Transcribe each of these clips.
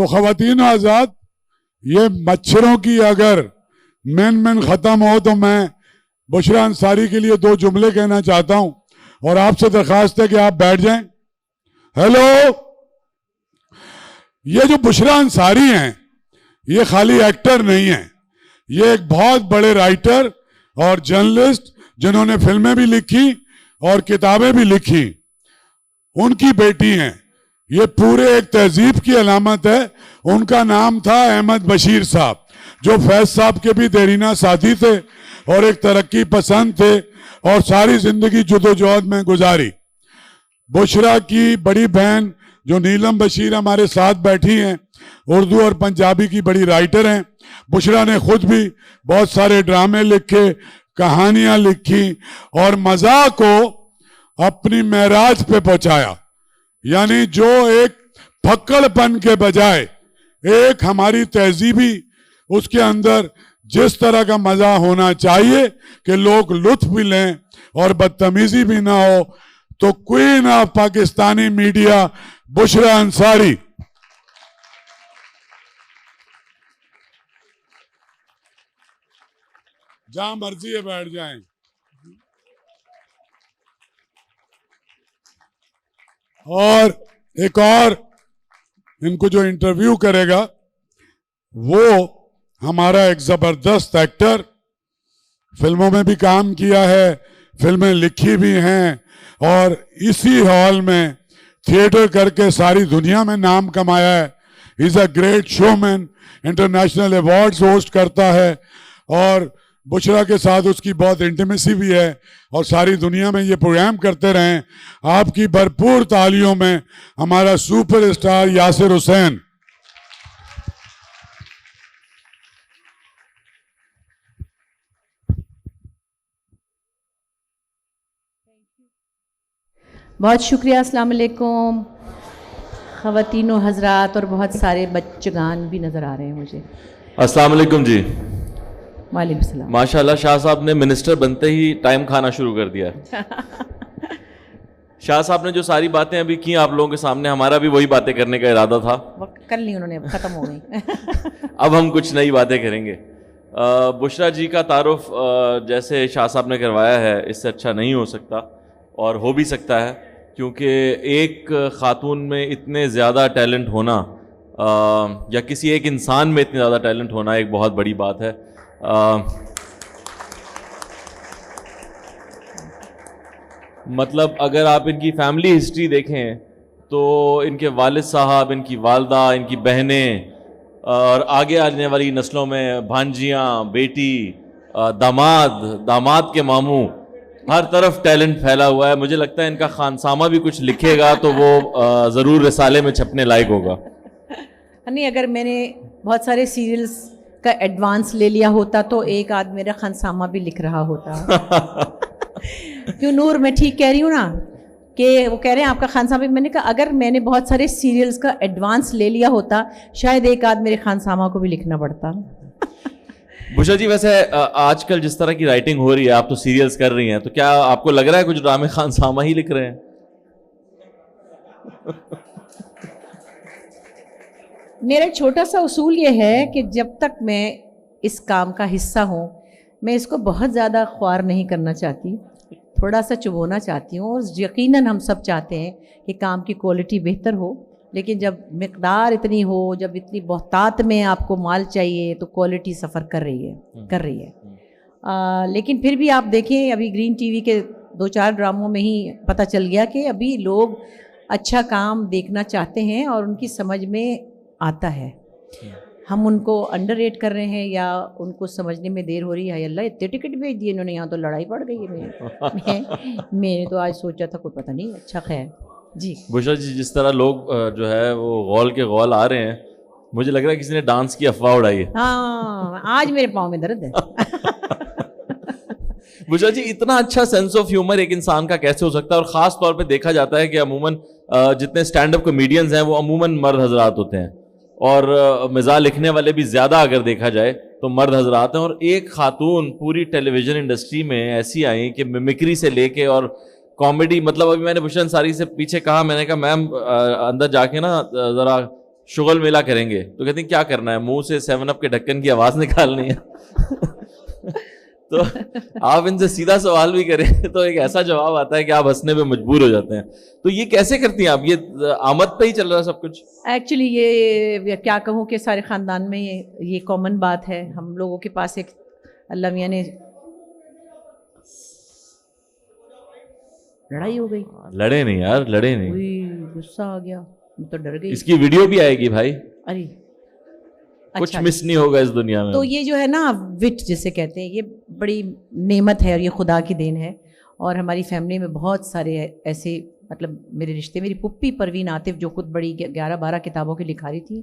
تو خواتین حضرات، یہ مچھروں کی اگر مین ختم ہو تو میں بشریٰ انصاری کے لیے 2 جملے کہنا چاہتا ہوں اور آپ سے درخواست ہے کہ آپ بیٹھ جائیں. ہیلو، یہ جو بشریٰ انصاری ہیں یہ خالی ایکٹر نہیں ہیں، یہ ایک بہت بڑے رائٹر اور جرنلسٹ جنہوں نے فلمیں بھی لکھی اور کتابیں بھی لکھی، ان کی بیٹی ہیں. یہ پورے ایک تہذیب کی علامت ہے. ان کا نام تھا احمد بشیر صاحب، جو فیض صاحب کے بھی دیرینہ ساتھی تھے اور ایک ترقی پسند تھے اور ساری زندگی جدوجہد میں گزاری. بشریٰ کی بڑی بہن جو نیلم بشیر ہمارے ساتھ بیٹھی ہیں، اردو اور پنجابی کی بڑی رائٹر ہیں. بشریٰ نے خود بھی بہت سارے ڈرامے لکھے، کہانیاں لکھی اور مزاح کو اپنی معراج پہ پہنچایا. یعنی جو ایک پھکڑ پن کے بجائے ایک ہماری تہذیبی اس کے اندر جس طرح کا مزہ ہونا چاہیے کہ لوگ لطف بھی لیں اور بدتمیزی بھی نہ ہو، تو queen of Pakistani media Bushra Ansari. جہاں مرضی ہے بیٹھ جائیں. اور ایک اور ان کو جو انٹرویو کرے گا وہ ہمارا ایک زبردست ایکٹر، فلموں میں بھی کام کیا ہے، فلمیں لکھی بھی ہیں اور اسی ہال میں تھیٹر کر کے ساری دنیا میں نام کمایا ہے. He is a great showman, international awards host کرتا ہے اور بشریٰ کے ساتھ اس کی بہت انٹیمیسی بھی ہے اور ساری دنیا میں یہ پروگرام کرتے رہیں. آپ کی بھرپور تالیوں میں ہمارا سپر اسٹار یاسر حسین. بہت شکریہ. السلام علیکم خواتین و حضرات، اور بہت سارے بچگان بھی نظر آ رہے ہیں مجھے. السلام علیکم جی. وعلیکم السلام. ماشاءاللہ شاہ صاحب نے منسٹر بنتے ہی ٹائم کھانا شروع کر دیا ہے. شاہ صاحب نے جو ساری باتیں ابھی کی آپ لوگوں کے سامنے، ہمارا بھی وہی باتیں کرنے کا ارادہ تھا. کر لی انہوں نے، اب ختم ہو گئی. اب ہم کچھ نئی باتیں کریں گے. بشریٰ جی کا تعارف جیسے شاہ صاحب نے کروایا ہے اس سے اچھا نہیں ہو سکتا، اور ہو بھی سکتا ہے کیونکہ ایک خاتون میں اتنے زیادہ ٹیلنٹ ہونا یا کسی ایک انسان میں اتنے زیادہ ٹیلنٹ ہونا ایک بہت بڑی بات ہے. مطلب اگر آپ ان کی فیملی ہسٹری دیکھیں تو ان کے والد صاحب، ان کی والدہ، ان کی بہنیں اور آگے آنے والی نسلوں میں بھانجیاں، بیٹی، داماد کے ماموں، ہر طرف ٹیلنٹ پھیلا ہوا ہے. مجھے لگتا ہے ان کا خانسامہ بھی کچھ لکھے گا تو وہ ضرور رسالے میں چھپنے لائق ہوگا. نہیں، اگر میں نے بہت سارے سیریلز کا ایڈوانس لے لیا ہوتا تو ایک آدھ میرا خانسامہ بھی لکھ رہا ہوتا. کیوں نور، میں ٹھیک کہہ رہی ہوں نا؟ کہ وہ کہہ رہے ہیں آپ کا خانسامہ. میں نے کہا اگر میں نے بہت سارے سیریلز کا ایڈوانس لے لیا ہوتا شاید ایک آدھ میرے خانسامہ کو بھی لکھنا پڑتا. بشریٰ جی، ویسے آج کل جس طرح کی رائٹنگ ہو رہی ہے، آپ تو سیریلز کر رہی ہیں، تو کیا آپ کو لگ رہا ہے کچھ ڈرامے خانسامہ ہی لکھ رہے ہیں؟ میرا چھوٹا سا اصول یہ ہے کہ جب تک میں اس کام کا حصہ ہوں میں اس کو بہت زیادہ خوار نہیں کرنا چاہتی، تھوڑا سا چبونا چاہتی ہوں. اور یقیناً ہم سب چاہتے ہیں کہ کام کی کوالٹی بہتر ہو، لیکن جب مقدار اتنی ہو، جب اتنی بہتات میں آپ کو مال چاہیے تو کوالٹی سفر کر رہی ہے. لیکن پھر بھی آپ دیکھیں، ابھی گرین ٹی وی کے 2-4 ڈراموں میں ہی پتہ چل گیا کہ ابھی لوگ اچھا کام دیکھنا چاہتے ہیں اور ان کی سمجھ میں آتا ہے. ہم ان کو انڈر ریٹ کر رہے ہیں یا ان کو سمجھنے میں دیر ہو رہی ہے. اللہ اتنے ٹکٹ بھیج دیے انہوں نے، یہاں تو لڑائی پڑ گئی ہے. میں نے تو آج سوچا تھا کوئی پتہ نہیں. اچھا خیر جی. بشریٰ جی، جس طرح لوگ جو ہے وہ غول کے غول آ رہے ہیں، مجھے لگ رہا ہے کسی نے ڈانس کی افواہ اڑائی ہے. ہاں، آج میرے پاؤں میں درد ہے. بشریٰ جی، اتنا اچھا سینس آف ہیومر ایک انسان کا کیسے ہو سکتا ہے؟ اور خاص طور پہ دیکھا جاتا ہے کہ عموماً جتنے اسٹینڈ اپ کامیڈینز ہیں وہ عموماً مرد حضرات ہوتے ہیں، اور مزاح لکھنے والے بھی زیادہ اگر دیکھا جائے تو مرد حضرات ہیں. اور ایک خاتون پوری ٹیلی ویژن انڈسٹری میں ایسی آئیں کہ ممکری سے لے کے اور کامیڈی، مطلب ابھی میں نے بشریٰ انصاری سے پیچھے کہا، میں نے کہا میم اندر جا کے نا ذرا شغل میلہ کریں گے تو کہتی ہیں کیا کرنا ہے, منہ سے 7 اپ کے ڈھکن کی آواز نکالنی ہے. تو آپ ان سے سیدھا سوال بھی کریں تو ایک ایسا جواب آتا ہے کہ آپ ہنسنے پہ مجبور ہو جاتے ہیں. تو یہ کیسے کرتی ہیں آپ, یہ آمد پہ ہی چل رہا ہے سب کچھ؟ ایکچولی یہ کیا کہوں کہ سارے خاندان میں یہ کامن بات ہے. ہم لوگوں کے پاس ایک اللہ میاں نے لڑائی ہو گئی. لڑے نہیں یار, لڑے نہیں, کوئی غصہ آ گیا, میں تو ڈر گئی. اس کی ویڈیو بھی آئے گی بھائی, ارے کچھ مس نہیں ہوگا اس دنیا میں. تو یہ جو ہے نا وٹ جسے کہتے ہیں, یہ بڑی نعمت ہے اور یہ خدا کی دین ہے. اور ہماری فیملی میں بہت سارے ایسے مطلب میرے رشتے, میری پپی پروین عاطف جو خود بڑی 11-12 کتابوں کی لکھاری تھی,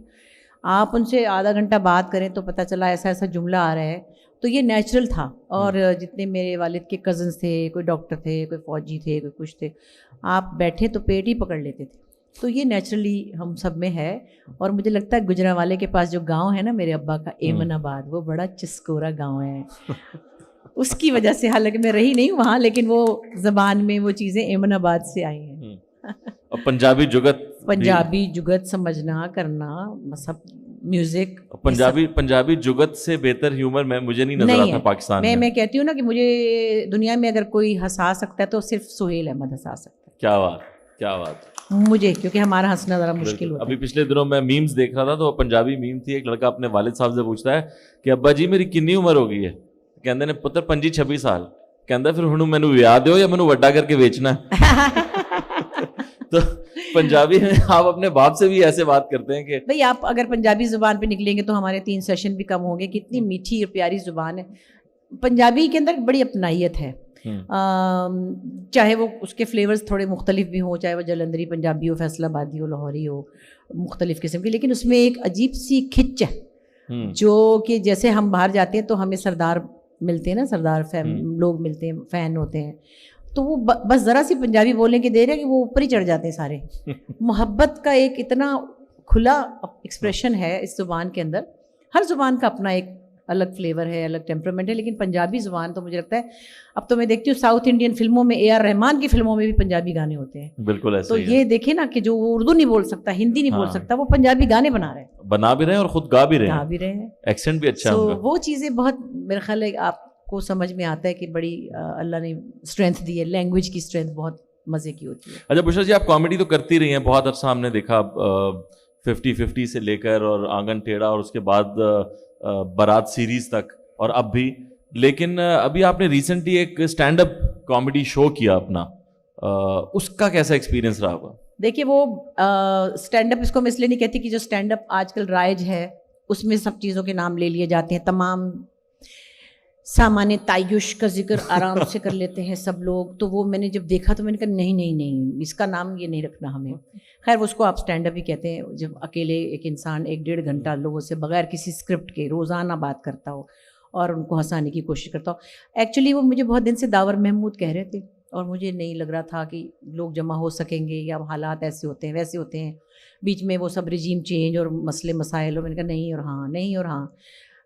آپ ان سے آدھا گھنٹہ بات کریں تو پتہ چلا ایسا ایسا جملہ آ رہا ہے. تو یہ نیچرل تھا. اور جتنے میرے والد کے کزنس تھے, کوئی ڈاکٹر تھے, کوئی فوجی تھے, کوئی کچھ تھے, آپ بیٹھے تو پیٹ ہی پکڑ لیتے تھے. تو یہ نیچرلی ہم سب میں ہے. اور مجھے لگتا ہے گجرانوالے کے پاس جو گاؤں ہے نا میرے ابا کا, ایمن آباد, وہ بڑا چسکورا گاؤں ہے. اس کی وجہ سے, حالانکہ میں رہی نہیں وہاں, لیکن وہ زبان میں وہ چیزیں ایمن آباد سے آئی ہیں. اور پنجابی جگت سمجھنا کرنا, سب میوزک. پنجابی جگت سے بہتر ہیومر مجھے نہیں نظر آتا پاکستان میں. میں کہتی ہوں نا کہ مجھے دنیا میں اگر کوئی ہنسا سکتا ہے تو صرف سہیل احمد ہنسا سکتا ہے. کیا بات, کیا بات. مجھے کیونکہ ہمارا ہنسنا ذرا مشکل ہوتا ہے. ابھی پچھلے دنوں میں میمز دیکھ رہا تھا تو پنجابی میم تھی, ایک لڑکا اپنے والد صاحب سے پوچھتا ہے کہ ابا جی میری کنی عمر ہو گئی ہے, کہندے نے پتر 25-26 سال. کہندا پھر ہن مینوں ویاہ دیو یا مینوں وڈا کر کے بیچنا ہے. تو پنجابی میں آپ اپنے باپ سے بھی ایسے بات کرتے ہیں کہ بھئی آپ اگر پنجابی زبان پہ نکلیں گے تو ہمارے 3 سیشن بھی کم ہوں گے. کتنی میٹھی اور پیاری زبان ہے. پنجابی کے اندر بڑی اپنائیت ہے, چاہے وہ اس کے فلیورز تھوڑے مختلف بھی ہوں, چاہے وہ جلندری پنجابی ہو, فیصل آبادی ہو, لاہوری ہو, مختلف قسم کی, لیکن اس میں ایک عجیب سی کھچ ہے جو کہ جیسے ہم باہر جاتے ہیں تو ہمیں سردار ملتے ہیں نا, سردار لوگ ملتے ہیں, فین ہوتے ہیں, تو وہ بس ذرا سی پنجابی بولنے کے دیر ہے کہ وہ اوپر ہی چڑھ جاتے ہیں سارے. محبت کا ایک اتنا کھلا ایکسپریشن ہے اس زبان کے اندر. ہر زبان کا اپنا ایک الگ فلیور ہے, الگ ٹیمپرامنٹ ہے, لیکن پنجابی زبان تو مجھے لگتا ہے, اب تو میں دیکھتی ہوں ساؤتھ انڈین فلموں میں اے آر رحمان کی فلموں میں بھی پنجابی گانے ہوتے ہیں. بالکل ایسا. تو یہ دیکھیں نا کہ جو وہ اردو نہیں بول سکتا, ہندی نہیں بول سکتا, وہ پنجابی گانے بنا رہے ہیں, بنا بھی رہے ہیں اور خود گا بھی رہے ہیں, ایکسنٹ بھی اچھا ہے. تو وہ چیزیں بہت میرے خیال ہے آپ کو سمجھ میں آتا ہے کہ بڑی اللہ نے اسٹرینتھ دی ہے, لینگویج کی اسٹرینتھ بہت مزے کی ہوتی ہے. اچھا بشرا جی, آپ کامیڈی تو کرتی رہی ہیں بہت عرصہ, ہم نے دیکھا 50-50 سے لے کر اور آنگن ٹیڑھا اور اس کے بعد بارات سیریز تک اور اب بھی. لیکن ابھی آپ نے ریسنٹلی ایک اسٹینڈ اپ کامیڈی شو کیا اپنا, اس کا کیسا ایکسپیرینس رہا ہوگا؟ دیکھیے وہ اسٹینڈ اپ اس کو میں اس لیے نہیں کہتی کہ جو اسٹینڈ اپ آج کل رائج ہے اس میں سب چیزوں کے نام لے لیے جاتے ہیں, تمام سامان تعیش کا ذکر آرام سے کر لیتے ہیں سب لوگ. تو وہ میں نے جب دیکھا تو میں نے کہا نہیں اس کا نام یہ نہیں رکھنا ہمیں. خیر اس کو آپ اسٹینڈ اپ ہی کہتے ہیں جب اکیلے ایک انسان 1-1.5 گھنٹہ لوگوں سے بغیر کسی اسکرپٹ کے روزانہ بات کرتا ہو اور ان کو ہنسانے کی کوشش کرتا ہو. ایکچولی وہ مجھے بہت دن سے داور محمود کہہ رہے تھے اور مجھے نہیں لگ رہا تھا کہ لوگ جمع ہو سکیں گے, یا حالات ایسے ہوتے ہیں ویسے ہوتے ہیں, بیچ میں وہ سب رجیم چینج اور مسئلے مسائل, اور میں نے کہا نہیں اور ہاں.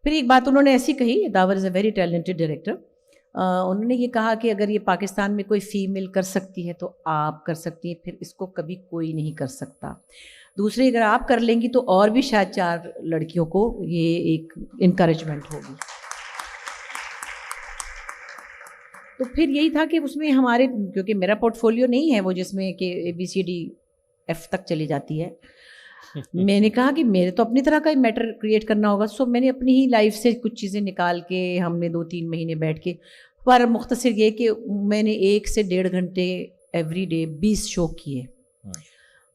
پھر ایک بات انہوں نے ایسی کہی, داور از اے ویری ٹیلنٹڈ ڈائریکٹر, انہوں نے یہ کہا کہ اگر یہ پاکستان میں کوئی فیمیل کر سکتی ہے تو آپ کر سکتی ہیں, پھر اس کو کبھی کوئی نہیں کر سکتا. دوسری اگر آپ کر لیں گی تو اور بھی شاید 4 لڑکیوں کو یہ ایک انکریجمنٹ ہوگی. تو پھر یہی تھا کہ اس میں ہمارے, کیونکہ میرا پورٹ فولیو نہیں ہے وہ جس میں کہ ABCDF تک چلی جاتی ہے, میں نے کہا کہ میرے تو اپنی طرح کا میٹر کریٹ کرنا ہوگا. سو میں نے اپنی ہی لائف سے کچھ چیزیں نکال کے, ہم نے 2-3 مہینے بیٹھ کے, پر مختصر یہ کہ میں نے 1 سے 1.5 گھنٹے ایوری ڈے 20 شو کیے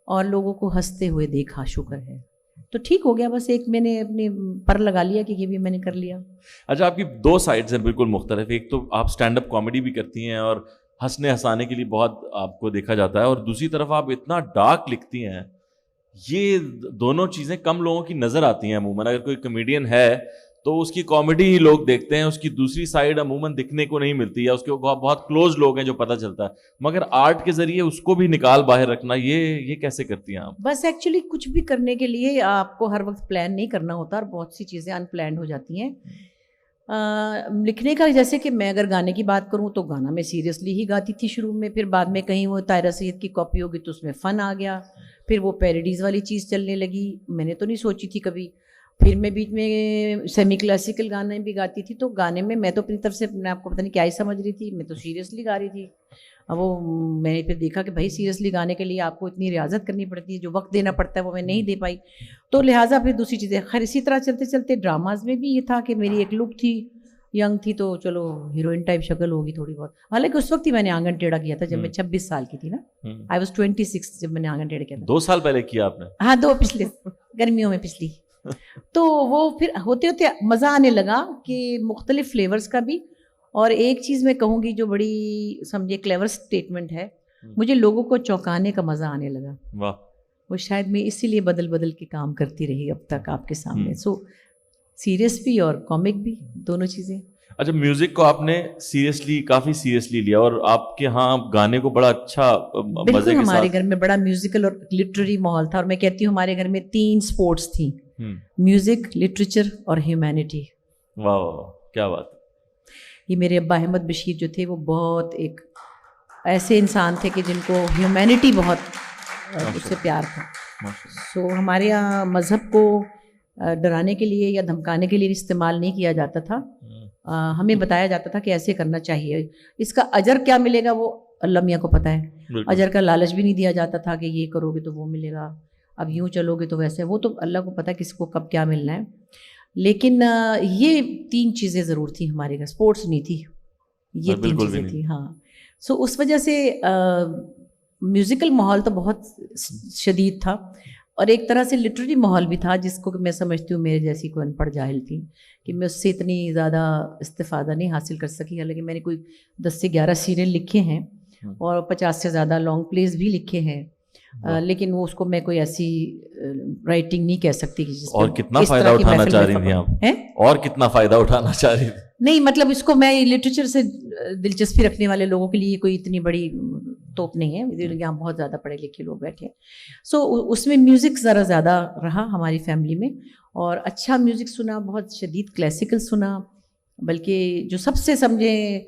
اور لوگوں کو ہنستے ہوئے دیکھا, شکر ہے. تو ٹھیک ہو گیا, بس ایک میں نے اپنے پر لگا لیا کہ یہ بھی میں نے کر لیا. اچھا آپ کی 2 سائڈز ہیں بالکل مختلف, ایک تو آپ اسٹینڈ اپ کامیڈی بھی کرتی ہیں اور ہنسانے کے لیے بہت آپ کو دیکھا جاتا ہے, اور دوسری طرف آپ اتنا ڈارک لکھتی ہیں. یہ دونوں چیزیں کم لوگوں کی نظر آتی ہیں عموماً. اگر کوئی کمیڈین ہے تو اس کی کامیڈی ہی لوگ دیکھتے ہیں, اس کی دوسری سائڈ عموماً دکھنے کو نہیں ملتی, یا اس کے بہت کلوز لوگ ہیں جو پتہ چلتا ہے. مگر آرٹ کے ذریعے اس کو بھی نکال باہر رکھنا, یہ کیسے کرتی ہیں آپ؟ بس ایکچولی کچھ بھی کرنے کے لیے آپ کو ہر وقت پلان نہیں کرنا ہوتا, اور بہت سی چیزیں ان پلانڈ ہو جاتی ہیں. لکھنے کا جیسے کہ میں اگر گانے کی بات کروں تو گانا میں سیریسلی ہی گاتی تھی شروع میں, پھر بعد میں کہیں وہ طاہرہ سید کی کاپی ہوگی تو اس میں فن آ گیا, پھر وہ پیروڈیز والی چیز چلنے لگی, میں نے تو نہیں سوچی تھی کبھی. پھر میں بیچ میں سیمی کلاسیکل گانے بھی گاتی تھی, تو گانے میں تو اپنی طرف سے میں آپ کو پتہ نہیں کیا ہی سمجھ رہی تھی, میں تو سیریسلی گا رہی تھی. اب وہ میں نے پھر دیکھا کہ بھائی سیریسلی گانے کے لیے آپ کو اتنی ریاضت کرنی پڑتی ہے, جو وقت دینا پڑتا ہے وہ میں نہیں دے پائی. تو لہٰذا پھر دوسری چیزیں. خیر اسی طرح چلتے چلتے ڈراماز میں بھی یہ تھا کہ میری ایک لک تھی, ینگ تھی, تو چلو ہیروئن ٹائپ شکل ہوگی تھوڑی بہت. حالانکہ اس وقت ہی میں نے آنگن ٹیڑھا کیا تھا جب میں 26 سال کی تھی نا. آئی واز 26 جب میں نے آنگن ٹیڑھا کیا تھا. 2 سال پہلے کیا آپ نے؟ ہاں 2 پچھلے گرمیوں میں پچھلی. تو وہ پھر ہوتے ہوتے مزہ آنے لگا کہ مختلف فلیورز کا بھی. اور ایک چیز میں کہوں گی جو بڑی سمجھے کلیور اسٹیٹمنٹ ہے, مجھے لوگوں کو چونکانے کا مزہ آنے لگا. واہ. وہ شاید میں اسی لیے بدل بدل کے کام کرتی رہی اب تک آپ کے سامنے. سو سیریس بھی اور کامک بھی, دونوں چیزیں. اچھا, میوزک کو آپ نے سیریسلی, کافی سیریسلی لیا, اور آپ کے ہاں گانے کو بڑا اچھا مزے کے ساتھ. ہمارے گھر میں بڑا میوزیکل اور لٹریری ماحول تھا, اور میں کہتی ہوں ہمارے گھر میں 3 اسپورٹس تھیں, میوزک, لٹریچر اور ہیومینٹی. واہ کیا بات. یہ میرے ابا احمد بشیر جو تھے وہ بہت ایک ایسے انسان تھے کہ جن کو ہیومینٹی بہت اس سے پیار تھا. سو ہمارے یہاں مذہب کو ڈرانے کے لیے یا دھمکانے کے لیے استعمال نہیں کیا جاتا تھا. ہمیں بتایا جاتا تھا کہ ایسے کرنا چاہیے. اس کا اجر کیا ملے گا وہ اللہ میاں کو پتہ ہے. اجر کا لالچ بھی نہیں دیا جاتا تھا کہ یہ کرو گے تو وہ ملے گا, اب یوں چلو گے تو ویسے. وہ تو اللہ کو پتہ کس کو کب کیا ملنا ہے. لیکن یہ 3 چیزیں ضرور تھیں ہمارے گھر. اسپورٹس نہیں تھی, یہ 3 چیزیں تھیں. ہاں. سو اس وجہ سے میوزیکل ماحول تو بہت شدید تھا, اور ایک طرح سے لٹریری ماحول بھی تھا جس کو میں سمجھتی ہوں میرے جیسی کوئی ان پڑھ جاہل تھی کہ میں اس سے اتنی زیادہ استفادہ نہیں حاصل کر سکی. حالانکہ میں نے کوئی 10 سے 11 سیریل لکھے ہیں اور 50 سے زیادہ لانگ پلیز بھی لکھے ہیں, لیکن وہ اس کو میں کوئی ایسی رائٹنگ نہیں کہہ سکتی. اور کتنا فائدہ اٹھانا چاہ رہی تھی آپ, اور کتنا فائدہ اٹھانا چاہ رہی تھی. نہیں مطلب اس کو میں لٹریچر سے دلچسپی رکھنے والے لوگوں کے لیے کوئی اتنی بڑی توپ نہیں ہے, یہاں بہت زیادہ پڑھے لکھے لوگ بیٹھے. سو اس میں میوزک ذرا زیادہ رہا ہماری فیملی میں, اور اچھا میوزک سنا, بہت شدید کلاسیکل سنا. بلکہ جو سب سے سمجھیں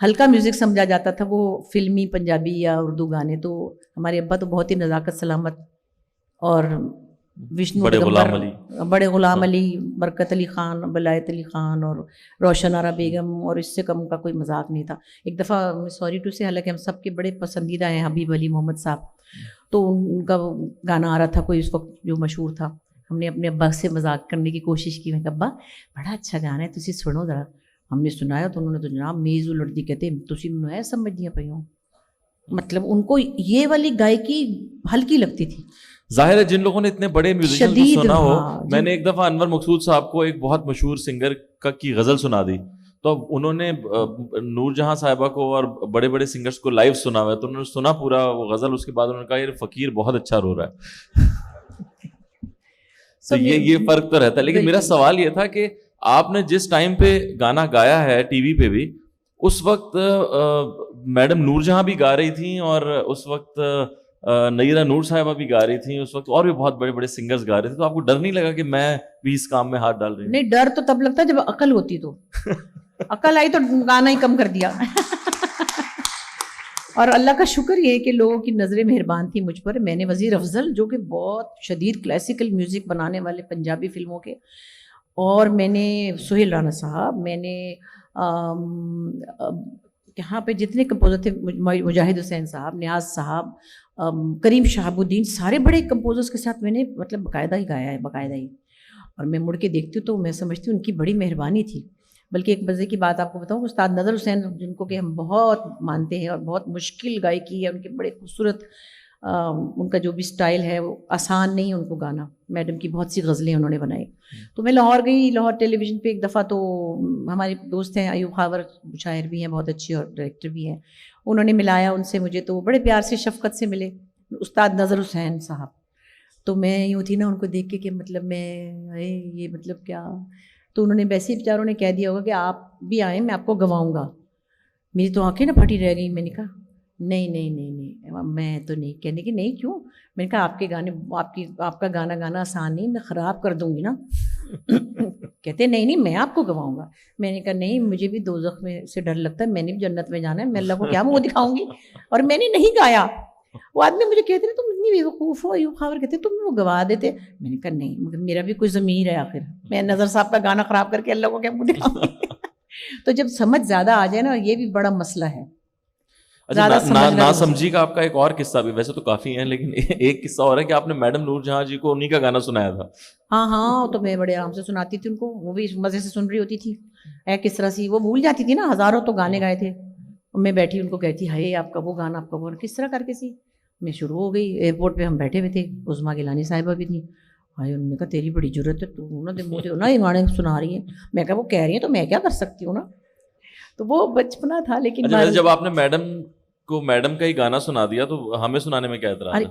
ہلکا میوزک سمجھا جاتا تھا وہ فلمی پنجابی یا اردو گانے. تو ہمارے ابا تو بہت ہی نزاکت سلامت اور وشنو بڑے غلام علی, برکت علی خان, ولایت علی خان اور روشن آرا بیگم, اور اس سے کم کا کوئی مذاق نہیں تھا. ایک دفعہ سوری ٹو سے, حالانکہ ہم سب کے بڑے پسندیدہ ہیں حبیب علی محمد صاحب, تو ان کا گانا آ رہا تھا کوئی اس وقت جو مشہور تھا. ہم نے اپنے ابا سے مذاق کرنے کی کوشش کی, میں کہا ابا بڑا اچھا گانا ہے, تسی سنو ذرا. ہم نے سنایا تو انہوں نے تو جناب میز الٹتی کہتے تسی منو ہے سمجھ دیا پہ ہوں. مطلب ان کو یہ والی گائکی ہلکی لگتی تھی. ظاہر ہے جن لوگوں نے اتنے بڑے میوزیشین کو سنا ہو. میں نے ایک دفعہ انور مقصود صاحب کو ایک بہت مشہور سنگر کی غزل سنا دی, تو انہوں نے نور جہاں صاحبہ کو اور بڑے بڑے سنگرز کو لائیو سنا ہوا ہے, تو انہوں نے سنا پورا وہ غزل. اس کے بعد انہوں نے کہا یہ فقیر بہت اچھا رو رہا ہے. تو یہ فرق تو رہتا ہے. لیکن میرا سوال یہ تھا کہ آپ نے جس ٹائم پہ گانا گایا ہے ٹی وی پہ بھی, اس وقت میڈم نور جہاں بھی گا رہی تھیں, اور اس وقت نیرہ نور صاحبہ بھی گا رہی تھیں, اس وقت اور بھی بہت بڑے بڑے سنگرز گا رہے تھے. تو آپ کو ڈر نہیں لگا کہ میں بھی اس کام میں ہاتھ ڈال رہی ہوں؟ نہیں, ڈر تو تب لگتا جب عقل ہوتی. تو عقل آئی تو گانا ہی کم کر دیا. اور اللہ کا شکر یہ کہ لوگوں کی نظریں مہربان تھی مجھ پر. میں نے وزیر افضل جو کہ بہت شدید کلاسیکل میوزک بنانے والے پنجابی فلموں کے, اور میں نے سہیل رانا صاحب, میں نے یہاں پہ جتنے کمپوزر تھے, مجاہد حسین صاحب, نیاز صاحب, کریم شہاب الدین, سارے بڑے کمپوزرز کے ساتھ میں نے مطلب باقاعدہ ہی گایا ہے, باقاعدہ ہی. اور میں مڑ کے دیکھتی ہوں تو میں سمجھتی ہوں ان کی بڑی مہربانی تھی. بلکہ ایک مزے کی بات آپ کو بتاؤں, استاد نظر حسین جن کو کہ ہم بہت مانتے ہیں, اور بہت مشکل گائکی ہے ان کے, بڑے خوبصورت ان کا جو بھی سٹائل ہے وہ آسان نہیں ان کو گانا. میڈم کی بہت سی غزلیں انہوں نے بنائی. تو میں لاہور گئی, لاہور ٹیلی ویژن پہ ایک دفعہ, تو ہمارے دوست ہیں ایوب خاور, شاعر بھی ہیں بہت اچھے اور ڈائریکٹر بھی ہیں, انہوں نے ملایا ان سے مجھے, تو بڑے پیار سے شفقت سے ملے استاد نظر حسین صاحب. تو میں یوں تھی نا ان کو دیکھ کے کہ مطلب میں یہ مطلب کیا. تو انہوں نے ویسے ہی بیچاروں نے کہہ دیا ہوگا کہ آپ بھی آئیں, میں آپ کو گواؤں گا. میری تو آنکھیں نہ پھٹی رہ گئیں. میں نے کہا نہیں نہیں نہیں نہیں, میں تو نہیں. کہنے کہ نہیں کیوں؟ میں نے کہا آپ کے گانے, آپ کا گانا گانا آسان نہیں, میں خراب کر دوں گی نا. کہتے نہیں نہیں میں آپ کو گواؤں گا. میں نے کہا نہیں, مجھے بھی دوزخ میں سے ڈر لگتا ہے, میں نے بھی جنت میں جانا ہے, میں اللہ کو کیا منہ دکھاؤں گی. اور میں نے نہیں گایا. وہ آدمی مجھے کہتے ہیں تم اتنی بیوقوف ہو، یوں خبر کہتے تم وہ گوا دیتے. میں نے کہا نہیں، مگر میرا بھی کوئی ضمیر ہے آخر، میں نظر صاحب کا گانا خراب کر کے اللہ کو کیا منہ دکھاؤں گی. تو جب سمجھ زیادہ آ جائے نا، یہ بھی بڑا مسئلہ ہے. نا سمجھی کا آپ کا ایک اور قصہ بھی، ویسے تو کافی ہیں لیکن ایک قصہ اور ہے کہ آپ نے میڈم نور جہاں جی کو انہی کا گانا سنایا تھا. ہاں تو میں بڑے آرام سے سناتی تھی ان کو، وہ بھی مزے سے سن رہی ہوتی تھی. کس طرح سے وہ بھول جاتی تھی نا، ہزاروں تو گانے گائے تھے. میں بیٹھی ان کو کہتی ہائے آپ کا وہ گانا، آپ کا وہ، کس طرح کر کے سی میں شروع ہو گئی. ایئرپورٹ پہ ہم بیٹھے ہوئے تھے، عظمیٰ گیلانی صاحبہ بھی تھی. ہائے انہوں نے کہا تیری بڑی ضرورت ہے، تو نا یہ گانے سنا رہی ہیں. میں کہا وہ کہہ رہی ہیں تو میں کیا کر سکتی ہوں نا. تو وہ بچپنا تھا. لیکن جب آپ نے میڈم کو میڈم کا ہی گانا سنا دیا تو ہمیں سنانے میں کیا اعتراض ہے؟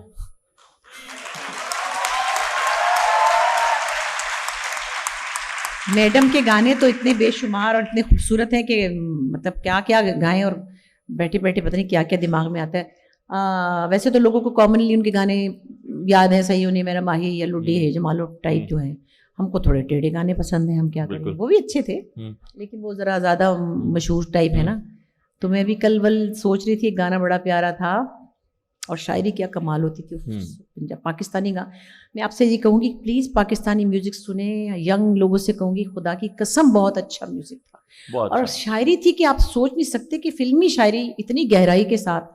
میڈم کے گانے تو اتنے بے شمار اور اتنے خوبصورت ہیں کہ مطلب کیا کیا گائیں، اور بیٹھے بیٹھے پتہ نہیں کیا کیا دماغ میں آتا ہے. ویسے تو لوگوں کو کامنلی ان کے گانے یاد ہیں، صحیح ہونے میرا ماہی یا لڈی ہے جمالو ٹائپ جو ہیں. ہم کو تھوڑے ٹیڑھے گانے پسند ہیں، ہم کیا کریں. وہ بھی اچھے تھے لیکن وہ ذرا زیادہ مشہور ٹائپ ہے نا. تو میں بھی کل سوچ رہی تھی، ایک گانا بڑا پیارا تھا اور شاعری کیا کمال ہوتی تھی پاکستانی گانا. میں آپ سے یہ کہوں گی پلیز پاکستانی میوزک سنیں. ینگ لوگوں سے کہوں گی خدا کی قسم بہت اچھا میوزک تھا. اور شاعری تھی کہ آپ سوچ نہیں سکتے کہ فلمی شاعری اتنی گہرائی کے ساتھ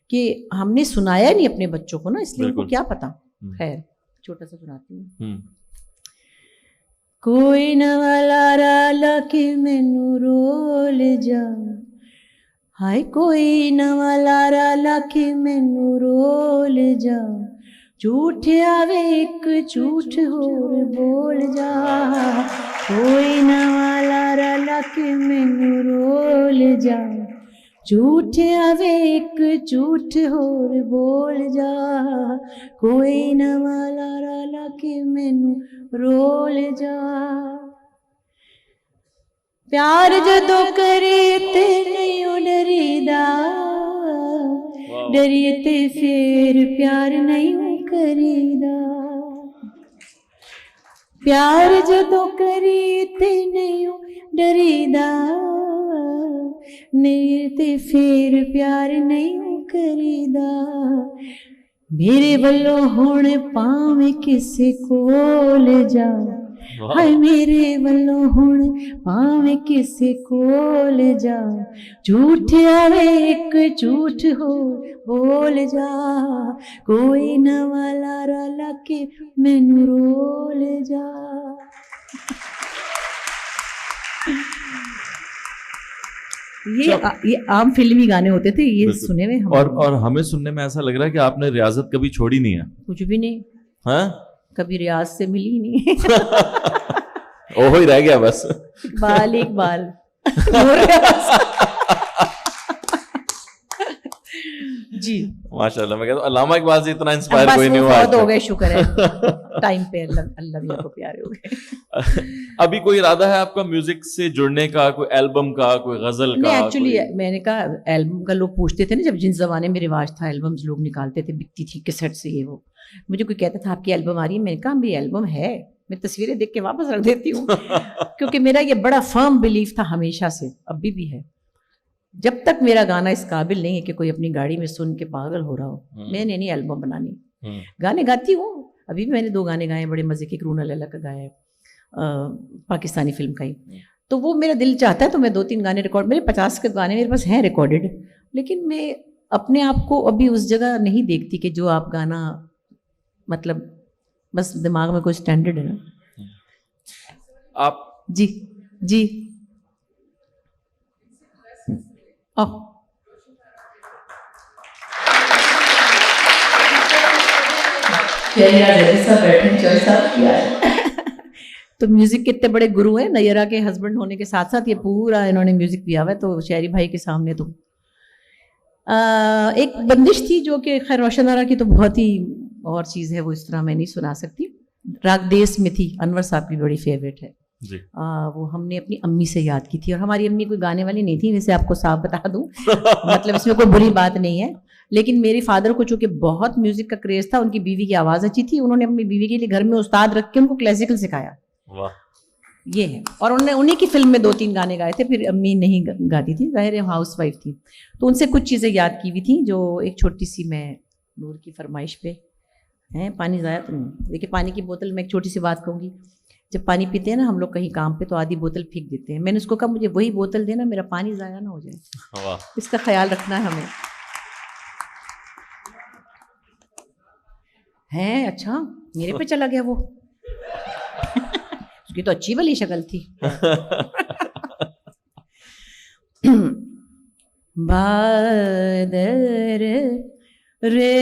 کہ ہم نے سنایا نہیں اپنے بچوں کو نا، اس لیے ان کو کیا پتا. خیر چھوٹا سا سناتی ہوں. کوئی نوالا لکھ مینوں رول جا، ہائے کوئی نوالا لکھ مینوں رول جا، جھوٹ آوے ایک جھوٹ ہور بول جا. کوئی نوالا لکھ مینوں رول جا، جھوٹ آوے ایک جھوٹ ہور بول جا. کوئی نوالا لکھ مینوں رول جا. پیار جدو کرے تے نہیں ڈریدا، ڈریے تے پھر پیار نہیں کریدا. پیار جدو کرے تے نہیں ڈریدا، نہیں تے پھر پیار نہیں کریدا. میرے ولو ہن پاویں کسے کول جا، ہائے میرے ولو ہن پاویں کسے کول جا، جھوٹ آوے ایک جھوٹ ہو بول جا. کوئی نوالا رلا کے مینوں رول جا. یہ عام فلمی گانے ہوتے تھے، یہ سنے ہوئے. اور ہمیں سننے میں ایسا لگ رہا ہے کہ آپ نے ریاضت کبھی چھوڑی نہیں ہے. کچھ بھی نہیں. ہاں کبھی ریاض سے ملی نہیں. اوہو ہی رہ گیا بس. اقبال جی ماشاء اللہ. میں کہتا ہوں علامہ اقبال سے اتنا انسپائر کوئی نہیں ہوا. بہت ہو گئے، شکر ہے ٹائم پہ اللہ بھی آپ کو پیارے ہو گئے. ابھی کوئی ارادہ ہے آپ کا میوزک سے جڑنے کا، کوئی البم کا، کوئی غزل کا؟ نہیں ایکچولی میں نے کہا البم کا لوگ پوچھتے تھے نا، جب جن زمانے میں رواج تھا البمز لوگ نکالتے تھے، بکتی تھی کیسٹ سے یہ وہ. مجھے کوئی کہتا تھا آپ کی البم آ رہی ہے، میں نے کہا میری البم ہے، میں تصویریں دیکھ کے واپس رکھ دیتی ہوں. کیونکہ میرا یہ بڑا فرم بلیف تھا ہمیشہ سے، ابھی بھی ہے. جب تک میرا گانا اس قابل نہیں ہے کہ کوئی اپنی گاڑی میں سن کے پاگل ہو رہا ہو، میں نے نہیں البم بنانی. گانے گاتی ہوں، ابھی بھی میں نے 2 گانے گائے بڑے مزے کے. کرون اللہ کا گایا ہے پاکستانی فلم کا ہی، تو وہ میرا دل چاہتا ہے تو میں 2-3 گانے ریکارڈ، میرے 50 کے گانے میرے پاس ہیں ریکارڈڈ. لیکن میں اپنے آپ کو ابھی اس جگہ نہیں دیکھتی کہ جو آپ گانا مطلب بس دماغ میں کوئی اسٹینڈرڈ ہے نا. آپ جی جی تو میوزک کے اتنے بڑے گرو ہیں. نیرا کے ہسبینڈ ہونے کے ساتھ ساتھ یہ پورا انہوں نے میوزک دیا ہوا ہے. تو شہری بھائی کے سامنے تو ایک بندش تھی جو کہ خیر روشن آرا کی تو بہت ہی اور چیز ہے، وہ اس طرح میں نہیں سنا سکتی. راگ دیس میں تھی، انور صاحب کی بڑی فیوریٹ ہے جی. وہ ہم نے اپنی امی سے یاد کی تھی، اور ہماری امی کوئی گانے والی نہیں تھی، ویسے آپ کو صاف بتا دوں مطلب اس میں کوئی بری بات نہیں ہے. لیکن میرے فادر کو چونکہ بہت میوزک کا کریز تھا، ان کی بیوی کی آواز اچھی تھی، انہوں نے اپنی بیوی کے لیے گھر میں استاد رکھ کے ان کو کلاسیکل سکھایا. یہ ہے. اور انہوں نے انہیں کی فلم میں 2-3 گانے گائے تھے. پھر امی نہیں گاتی تھی، ظاہر ہے ہاؤس وائف تھی، تو ان سے کچھ چیزیں یاد کی ہوئی تھیں جو ایک چھوٹی سی میں نور کی فرمائش پہ ہیں پانی ضائع تو نہیں. دیکھیے پانی کی بوتل میں ایک چھوٹی سی بات کہوں گی, جب پانی پیتے ہیں نا ہم لوگ کہیں کام پہ تو آدھی بوتل پھینک دیتے ہیں. میں نے اس کو کہا مجھے وہی بوتل دینا, میرا پانی ضائع نہ ہو جائے, اس کا خیال رکھنا ہے ہمیں. ہے اچھا میرے پہ چلا گیا وہ, اس کی تو اچھی بلی شکل تھی. بادر رے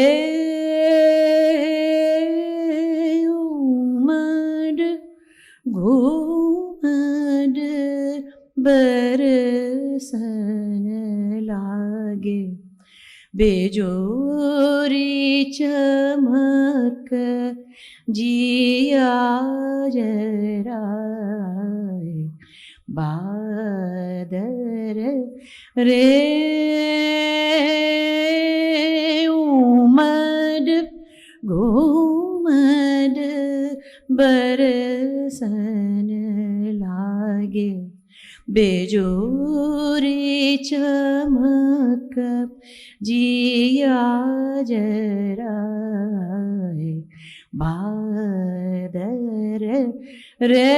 امد گھومد برسن لاگے بے جوری چمک جیا جرائے بادر رے امد گھومد برسن لاگے بے جوری چمک جیا جرائے بادر رے.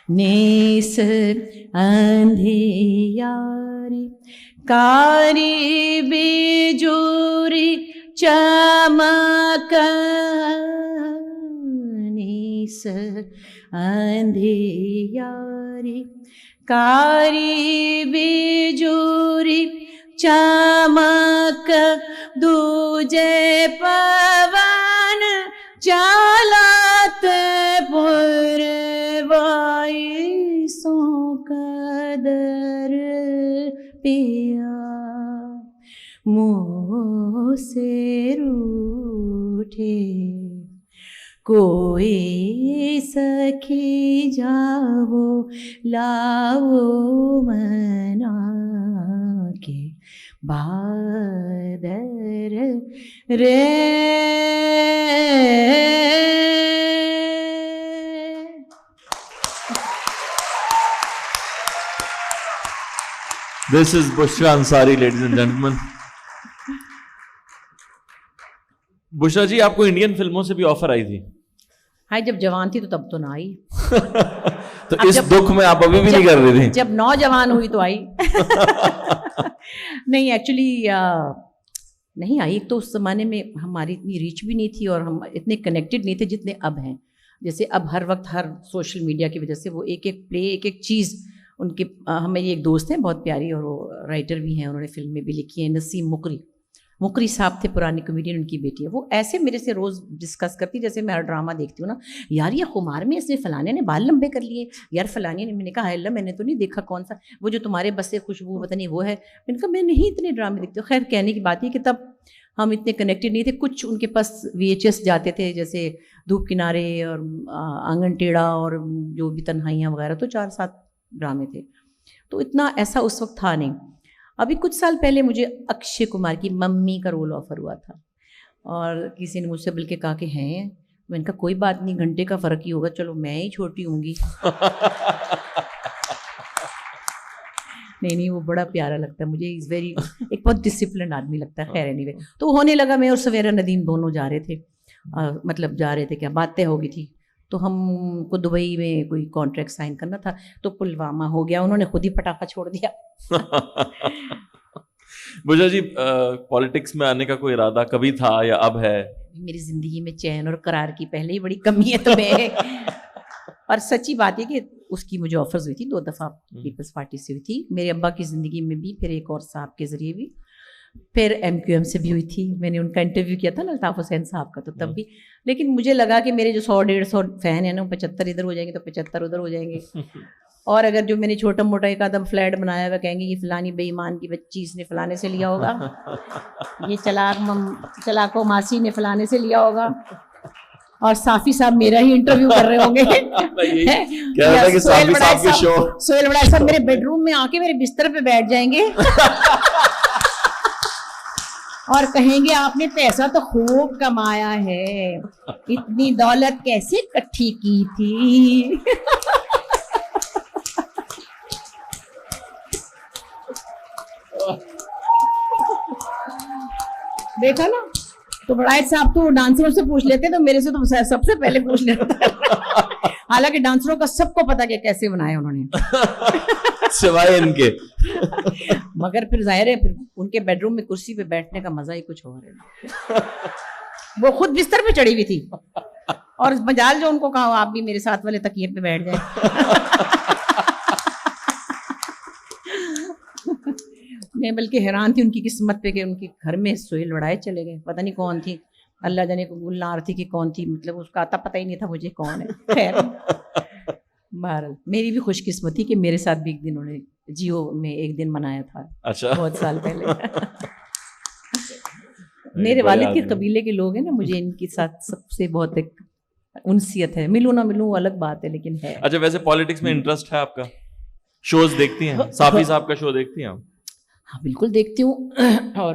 نیس اندھیاری کاری بیجوری چمک, نیس اندھیاری کاری بیجوری چمک دوجے پون چالات پروائی سو قدر پیا منہ سے روٹھے کوئی سکھی جاؤ لاؤ منا کے بادر رے. This is Bushra Ansari, ladies and gentlemen. بشرا جی آپ کو انڈین فلموں سے بھی آفر آئی تھی؟ ہائی جب جوان تھی تو تب تو نہ آئی. تو اس دکھ میں آپ ابھی بھی نہیں کر رہی تھی؟ جب نوجوان ہوئی تو آئی. نہیں ایکچولی نہیں آئی. ایک تو اس زمانے میں ہماری اتنی ریچ بھی نہیں تھی اور ہم اتنے کنیکٹڈ نہیں تھے جتنے اب ہیں. جیسے اب ہر وقت ہر سوشل میڈیا کی وجہ سے وہ ایک ایک پلے ایک ایک چیز ان کے. ہماری ایک دوست ہیں بہت پیاری اور وہ رائٹر بھی ہیں, انہوں نے فلمیں بھی لکھی ہیں, نسیم مقری صاحب تھے پرانے کمیڈین, ان کی بیٹی ہے. وہ ایسے میرے سے روز ڈسکس کرتی جیسے میں ڈرامہ دیکھتی ہوں نا, یار یہ خمار میں اس نے فلانے نے بال لمبے کر لیے, یار فلانی نے. میں نے کہا اللہ میں نے تو نہیں دیکھا کون سا وہ جو تمہارے بس سے خوشبو پتہ نہیں وہ ہے. میں نے کہا میں نہیں اتنے ڈرامے دیکھتی ہوں. خیر کہنے کی بات یہ کہ تب ہم اتنے کنیکٹڈ نہیں تھے. کچھ ان کے پاس VHS جاتے تھے جیسے دھوپ کنارے اور آنگن ٹیڑھا اور جو بھی تنہائیاں وغیرہ, تو 4-7 ڈرامے تھے. تو اتنا ایسا اس وقت تھا نہیں. ابھی کچھ سال پہلے مجھے اکشے کمار کی ممی کا رول آفر ہوا تھا اور کسی نے مجھ سے بلکہ کہا کہ ہیں. میں نے کہا کوئی بات نہیں, گھنٹے کا فرق ہی ہوگا, چلو میں ہی چھوٹی ہوں گی. نہیں وہ بڑا پیارا لگتا ہے مجھے. از ویری ایک بہت ڈسپلن آدمی لگتا ہے. خیر اینی وے تو ہونے لگا. میں اور سویرا ندیم دونوں جا رہے تھے, مطلب جا رہے تھے کیا بات طے ہو گئی تھی. تو ہم کو دبئی میں کوئی کانٹریکٹ سائن کرنا تھا تو پلوامہ ہو گیا, انہوں نے خود ہی پٹاخہ چھوڑ دیا. بشرا جی پالیٹکس میں آنے کا کوئی ارادہ کبھی تھا یا اب ہے؟ میری زندگی میں چین اور قرار کی پہلے ہی بڑی کمی ہے تو میں اور سچی بات یہ کہ اس کی مجھے آفرز ہوئی تھی 2 دفعہ پیپلز پارٹی سے ہوئی تھی, میرے ابا کی زندگی میں بھی, پھر ایک اور صاحب کے ذریعے بھی, پھر MQM سے بھی ہوئی تھی. میں نے ان کا انٹرویو کیا تھا نا الطاف حسین صاحب کا, تو تب بھی. لیکن مجھے لگا کہ میرے جو 100-150 فین ہیں نا 75 ادھر ہو جائیں گے تو 75 ادھر ہو جائیں گے. اور اگر جو میں نے چھوٹا موٹا ایک آدم فلیٹ بنایا ہوا کہیں گے یہ فلانی بے ایمان کی بچی اس نے فلانے سے لیا ہوگا, یہ چلاکو ماسی نے فلانے سے لیا ہوگا, اور صافی صاحب میرا ہی انٹرویو کر رہے ہوں گے. سہیل بڑا صاحب میرے بیڈ روم میں آ کے میرے بستر پہ بیٹھ جائیں گے اور کہیں گے آپ نے پیسہ تو خوب کمایا ہے, اتنی دولت کیسے اکٹھی کی تھی. دیکھا نا, تو بڑائٹ صاحب تو ڈانسروں سے پوچھ لیتے, تو میرے سے تو سب سے پہلے پوچھ لیتے. حالانکہ ڈانسروں کا سب کو پتا کہ کیسے بنایا انہوں نے, سوائے ان کے. مگر پھر ظاہر ہے پھر ان کے بیڈ روم میں کرسی پہ بیٹھنے کا مزہ ہی کچھ اور ہے. وہ خود بستر پہ چڑھی ہوئی تھی, اور مجال جو ان کو کہا آپ بھی میرے ساتھ والے تکیے پہ بیٹھ جائیں. میں بلکہ حیران تھی ان کی قسمت پہ کہ ان کے گھر میں سہیل لڑائے چلے گئے, پتہ نہیں کون تھی, اللہ جانے کو گلنار تھی کہ کون تھی, مطلب اس کا آتا پتہ ہی نہیں تھا مجھے کون ہے. خیر بہرحال میری بھی خوش قسمتی کہ میرے ساتھ بھی ایک دن انہوں نے جیو میں ایک دن منایا تھا. اچھا, بہت سال پہلے. میرے والد کے قبیلے کے لوگ ہیں نا, مجھے ان کے ساتھ سب سے بہت ایک انسیت ہے. ملوں نہ ملوں الگ بات ہے, لیکن ہے. اچھا, ویسے پالیٹکس میں انٹرسٹ ہے آپ کا؟ شوز دیکھتی ہیں؟ صافی صاحب کا شو دیکھتی ہیں آپ؟ ہاں بالکل دیکھتی ہوں, اور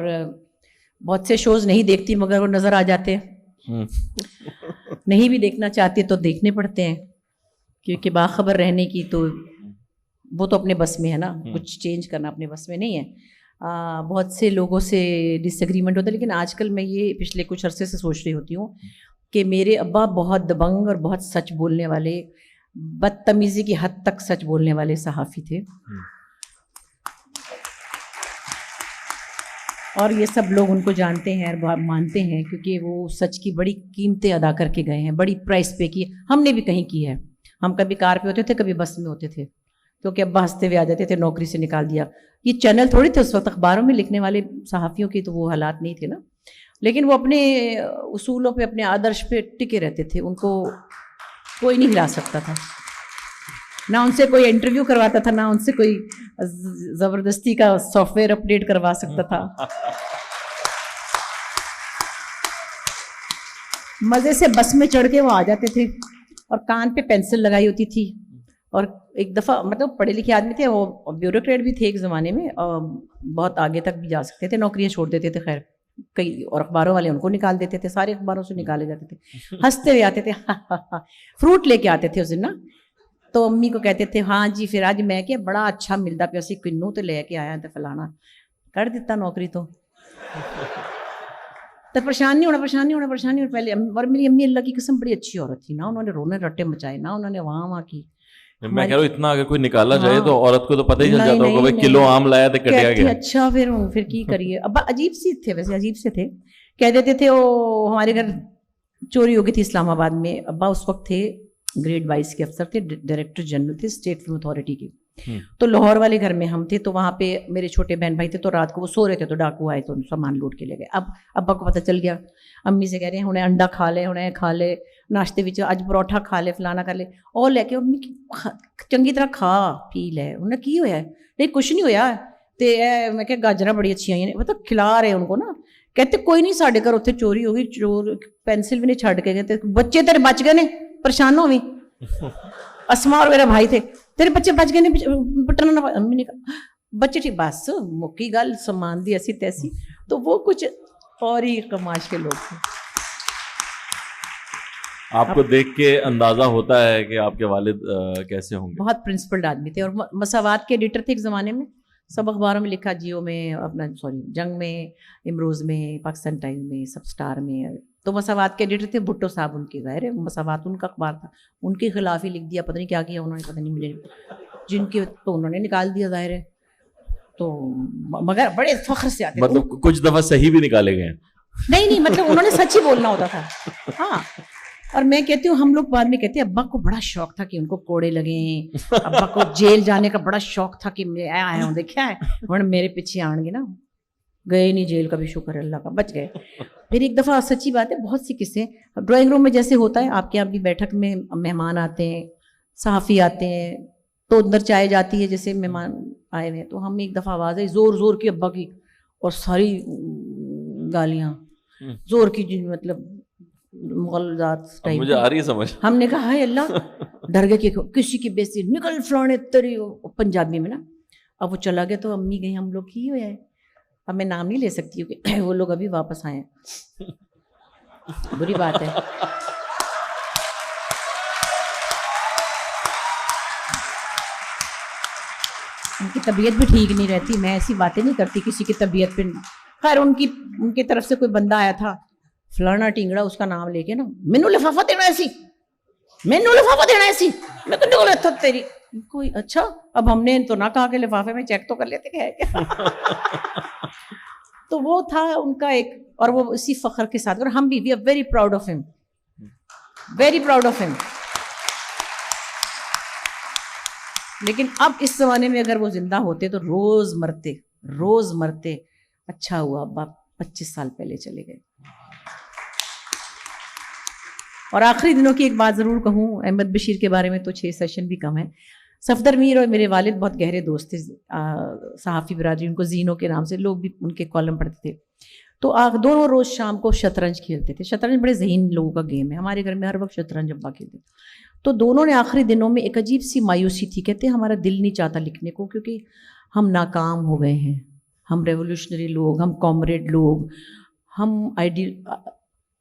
بہت سے شوز نہیں دیکھتی مگر وہ نظر آ جاتے ہیں. نہیں بھی دیکھنا چاہتی تو دیکھنے پڑتے ہیں, کیونکہ باخبر رہنے کی تو وہ تو اپنے بس میں ہے نا, کچھ چینج کرنا اپنے بس میں نہیں ہے. بہت سے لوگوں سے ڈس ایگریمنٹ ہوتا ہے, لیکن آج کل میں یہ پچھلے کچھ عرصے سے سوچ رہی ہوتی ہوں کہ میرے ابا بہت دبنگ اور بہت سچ بولنے والے, بدتمیزی کی حد تک سچ بولنے والے صحافی تھے, اور یہ سب لوگ ان کو جانتے ہیں اور مانتے ہیں, کیونکہ وہ سچ کی بڑی قیمتیں ادا کر کے گئے ہیں, بڑی پرائس پے کی. ہم نے بھی کہیں کی ہے, ہم کبھی کار پہ ہوتے تھے, کبھی بس میں ہوتے تھے, کیونکہ ابا ہنستے ہوئے آ جاتے تھے, نوکری سے نکال دیا. یہ چینل تھوڑی تھے اس وقت, اخباروں میں لکھنے والے صحافیوں کی تو وہ حالات نہیں تھے نا, لیکن وہ اپنے اصولوں پہ, اپنے آدرش پہ ٹکے رہتے تھے. ان کو کوئی نہیں ہلا سکتا تھا, نہ ان سے کوئی انٹرویو کرواتا تھا, نہ ان سے کوئی زبردستی کا سافٹ ویئر اپڈیٹ کروا سکتا تھا. مزے سے بس میں چڑھ کے وہ آ جاتے تھے, اور کان پہ پینسل لگائی ہوتی تھی. اور ایک دفعہ مطلب پڑھے لکھے آدمی تھے, وہ بیوروکریٹ بھی تھے ایک زمانے میں, اور بہت آگے تک بھی جا سکتے تھے, نوکریاں چھوڑ دیتے تھے. خیر کئی اور اخباروں والے ان کو نکال دیتے تھے, سارے اخباروں سے نکالے جاتے تھے. ہنستے ہوئے آتے تھے, فروٹ لے کے آتے تھے اس دن نا, تو امی کو کہتے تھے ہاں جی پھر آج میں کہ بڑا اچھا ملتا پیا سی کنو تو لے کے آیا تو فلانا کر دیتا نوکری. تو پریشان نہیں ہونا پہلے. اور میری امی اللہ کی قسم بڑی اچھی عورت تھی, نہ انہوں نے رونے رٹے مچائے, نہ انہوں نے وہاں کی. میں کہہ رہا ہوں اتنا اگر کوئی نکالا جائے تو عورت کو تو پتہ ہی چل جاتا ہوگا بھائی کلو آم لایا تو کٹیا گیا. اچھا پھر کی کریے. ابا عجیب سی تھے, ویسے عجیب سے تھے. کہہ دیتے تھے وہ ہمارے گھر چوری ہو گئی تھی اسلام آباد میں. ابا اس وقت تھے گریڈ 22 کے افسر تھے, ڈائریکٹر جنرل تھے اسٹیٹ فلم اتھارٹی کے. تو لاہور والے گھر میں ہم تھے, تو وہاں پہ میرے چھوٹے بہن بھائی تھے, تو رات کو وہ سو رہے تھے, تو ڈاکو آئے تو سامان لوٹ کے لے گئے. اب ابا کو پتہ چل گیا, امی سے کہہ رہے ہیں انہیں انڈا کھا لے, ناشتے وچ اج پروٹھا کھا لے, فلانا کر لے, اور لے کے امی چنگی طرح کھا پی لے. انہیں کی ہویا ہے؟ نہیں کچھ نہیں ہویا. تے میں کہ گاجراں بڑی اچھی آئی ہیں, مطلب کھلا رہے ان کو نا. کہتے کوئی نہیں ساڈے گھر اتنے چوری ہو گئی, چور پینسل بھی نہیں چھڈ کے گئے, بچے تیرے بچ گئے نے, پریشان نہ ہوئی. اسما اور میرا بھائی تھے, تیرے بچے بچ گئے نے, پٹنا نہ. امی نے کہا بچے ٹھیک, بس مکی گل, سامان دی ایسی تیسی. تو وہ کچھ اور ہی کماش کے لوگ تھے. آپ کو دیکھ کے اندازہ ہوتا ہے کہ آپ کے والد کیسے ہوں گے. بہت پرنسپلڈ آدمی تھے, اور مساوات کے ایڈیٹر تھے ایک زمانے میں. سب اخباروں میں لکھا, جیو میں اپنا جنگ میں, امروز میں, پاکستان ٹائمز میں, سب اسٹار میں. تو مساوات کے ایڈیٹر تھے بھٹو صاحب, ان کے ظاہر ہے مساوات ان کا اخبار تھا, ان کے خلاف ہی لکھ دیا, پتہ نہیں کیا کیا انہوں نے, پتہ نہیں مجھے, جن کے تو انہوں نے نکال دیا ظاہر ہے. تو مگر بڑے فخر سے آتے, مطلب کچھ دفعہ صحیح بھی نکالے گئے. نہیں مطلب انہوں نے سچ ہی بولنا ہوتا تھا. ہاں, اور میں کہتی ہوں ہم لوگ بعد میں کہتے ہیں ابا کو بڑا شوق تھا کہ ان کو کوڑے لگیں, ابا کو جیل جانے کا بڑا شوق تھا کہ میں آیا ہوں, دیکھا ہے ہوں میرے پیچھے آن گے نا. گئے نہیں جیل کا, بھی شکر ہے اللہ کا, بچ گئے. پھر ایک دفعہ سچی بات ہے, بہت سی قصے ڈرائنگ روم میں جیسے ہوتا ہے آپ کے یہاں بھی بیٹھک میں مہمان آتے ہیں, صحافی آتے ہیں, تو اندر چائے جاتی ہے جیسے مہمان آئے ہوئے, تو ہم ایک دفعہ آواز آئی زور زور کی ابا کی, اور ساری گالیاں زور کی, مطلب مغلظات ٹائپ. مجھے آ رہی ہے سمجھ. ہم نے کہا ہائے اللہ, ڈر گئے کہ کسی کی بیسی نکل فلانے تری, پنجابی میں نا. اب وہ چلا گیا تو امی گئی, ہم لوگ کی ہوا ہے. اب میں نام نہیں لے سکتی ہوں کہ وہ لوگ ابھی واپس آئے ہیں, بری بات ہے. ان کی طبیعت بھی ٹھیک نہیں رہتی, میں ایسی باتیں نہیں کرتی کسی کی طبیعت پہ. خیر ان کی ان کی طرف سے کوئی بندہ آیا تھا فلانا ٹینگڑا اس کا نام لے کے نا مینو لفافہ دینا ایسی مینو لفافہ دینا ایسی میں تو تیری کوئی اچھا اب ہم نے تو نہ کہا کہ لفافے میں چیک تو کر لیتے کہ ہے کیا تو وہ تھا ان کا ایک اور وہ اسی فخر کے ساتھ اور ہم بھی we are very proud of ہم ویری پراؤڈ آف ہم. لیکن اب اس زمانے میں اگر وہ زندہ ہوتے تو روز مرتے اچھا ہوا اب آپ 25 سال پہلے چلے گئے. اور آخری دنوں کی ایک بات ضرور کہوں, احمد بشیر کے بارے میں تو 6 سیشن بھی کم ہے. صفدر میر اور میرے والد بہت گہرے دوست تھے, صحافی برادری, ان کو زینو کے نام سے لوگ بھی ان کے کالم پڑھتے تھے. تو دونوں روز شام کو شطرنج کھیلتے تھے. شطرنج بڑے ذہین لوگوں کا گیم ہے, ہمارے گھر میں ہر وقت شطرنج ابا کھیلتے تھے. تو دونوں نے آخری دنوں میں ایک عجیب سی مایوسی تھی, کہتے ہیں ہمارا دل نہیں چاہتا لکھنے کو کیونکہ ہم ناکام ہو گئے ہیں, ہم ریولوشنری لوگ, ہم کامریڈ لوگ, ہم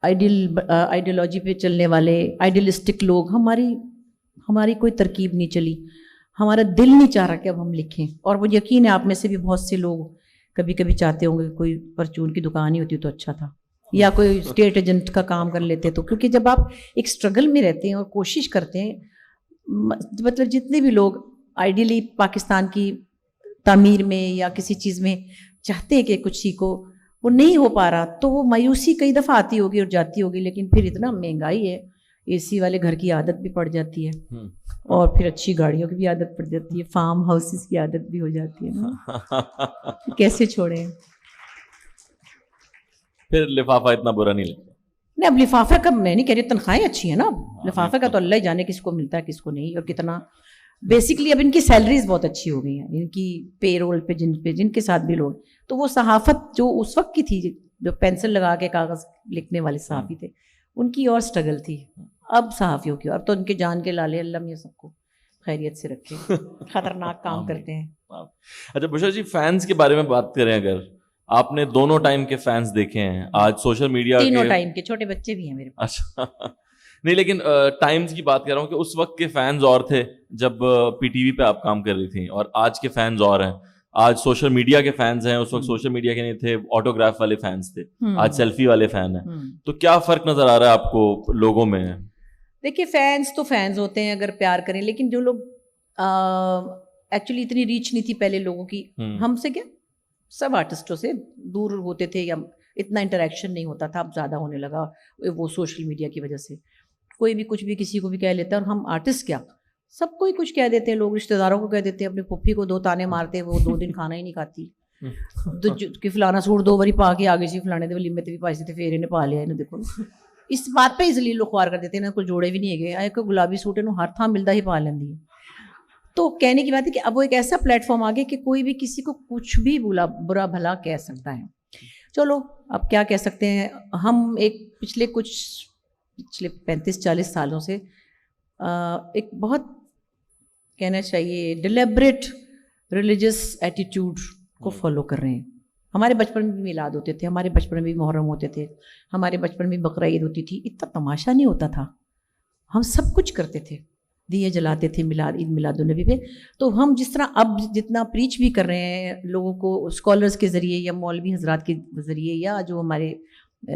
آئیڈیالوجی پہ چلنے والے آئیڈیلسٹک لوگ, ہماری کوئی ترکیب نہیں چلی, ہمارا دل نہیں چاہ رہا کہ اب ہم لکھیں. اور وہ یقین ہے آپ میں سے بھی بہت سے لوگ کبھی کبھی چاہتے ہوں گے کوئی پرچون کی دکان ہی ہوتی تو اچھا تھا, یا کوئی اسٹیٹ ایجنٹ کا کام کر لیتے. تو کیونکہ جب آپ ایک اسٹرگل میں رہتے ہیں اور کوشش کرتے ہیں, مطلب جتنے بھی لوگ آئیڈیلی پاکستان کی تعمیر میں یا کسی چیز میں چاہتے ہیں کہ کچھ سیکھو, وہ نہیں ہو پا رہا, تو وہ مایوسی کئی دفعہ آتی ہوگی اور جاتی ہوگی. لیکن پھر اتنا مہنگائی ہے, اے سی والے گھر کی عادت بھی پڑ جاتی ہے, اور پھر اچھی گاڑیوں کی بھی عادت پڑ جاتی ہے, فارم ہاؤسز کی عادت بھی ہو جاتی ہے نا, کیسے چھوڑیں. پھر لفافہ اتنا برا نہیں لگتا. نہیں, اب لفافے کا میں نہیں کہہ رہی, تنخواہیں اچھی ہیں نا, لفافے کا تو اللہ ہی جانے کس کو ملتا ہے کس کو نہیں, اور کتنا بیسکلی اب ان کی سیلریز بہت اچھی ہو گئی ہیں, ان کی پے رول پہ جن کے ساتھ بھی لوگ. تو وہ صحافت جو اس وقت کی تھی, جو پینسل لگا کے کاغذ لکھنے والے صحافی تھے, ان کی اور اسٹرگل تھی. اب صحافیوں کی, اب تو ان کے جان کے لالے, اللہ میاں سب کو خیریت سے رکھے, خطرناک کام کرتے ہیں. اچھا بشرا جی, فینس کے بارے میں بات کریں, اگر آپ نے دونوں ٹائم کے فینس دیکھے ہیں, آج سوشل میڈیا تینوں ٹائم کے, چھوٹے بچے بھی ہیں میرے پاس. اچھا نہیں, لیکن ٹائمز کی بات کر رہا ہوں کہ اس وقت کے فینز اور تھے جب پی ٹی وی پہ آپ کام کر رہی تھیں, اور آج کے فینز اور ہیں. آج سوشل میڈیا کے فینز ہیں, اس وقت سوشل میڈیا کے نہیں تھے, آٹوگراف والے فینز تھے, آج سیلفی والے فین ہیں. تو کیا فرق نظر آ رہا ہے آپ کو لوگوں میں؟ دیکھیے, فینس تو فینس ہوتے ہیں اگر پیار کریں, لیکن جو لوگ ایکچولی اتنی ریچ نہیں تھی پہلے لوگوں کی, ہم سے کیا سب آرٹسٹوں سے دور ہوتے تھے, یا اتنا انٹریکشن نہیں ہوتا تھا. اب زیادہ ہونے لگا وہ سوشل میڈیا کی وجہ سے. کوئی بھی کچھ بھی کسی کو بھی کہہ لیتا ہے, اور ہم آرٹسٹ کیا سب کوئی کچھ کہہ دیتے ہیں. لوگ رشتہ داروں کو کہہ دیتے ہیں, اپنے پھپھی کو 2 تانے مارتے, وہ 2 دن کھانا ہی نہیں کھاتی, کہ فلانا سوٹ 2 باری پا کے آگے سی فلانے دے ولیمے تے بھی پائی تے پھر انہیں پا لیا, انہیں دیکھو اس بات پہ ذلیل لوگ خوار کر دیتے ہیں. کوئی جوڑے بھی نہیں ہے, کوئی گلابی سوٹ انہوں ہر تھان ملتا ہی پا لیندی ہے. تو کہنے کی بات ہے کہ اب وہ ایک ایسا پلیٹ فارم آ گیا کہ کوئی بھی کسی کو کچھ بھی برا بھلا کہہ سکتا ہے. چلو اب کیا کہہ سکتے ہیں, ہم ایک پچھلے 35-40 سالوں سے ایک بہت کہنا چاہیے ڈیلیبریٹ ریلیجس ایٹیٹیوڈ کو فالو کر رہے ہیں. ہمارے بچپن میں بھی میلاد ہوتے تھے, ہمارے بچپن میں بھی محرم ہوتے تھے, ہمارے بچپن میں بقرہ عید ہوتی تھی. اتنا تماشا نہیں ہوتا تھا, ہم سب کچھ کرتے تھے, دیے جلاتے تھے عید میلاد النبی پہ. تو ہم جس طرح اب جتنا پریچ بھی کر رہے ہیں لوگوں کو اسکالرس کے ذریعے یا مولوی حضرات کے ذریعے یا جو ہمارے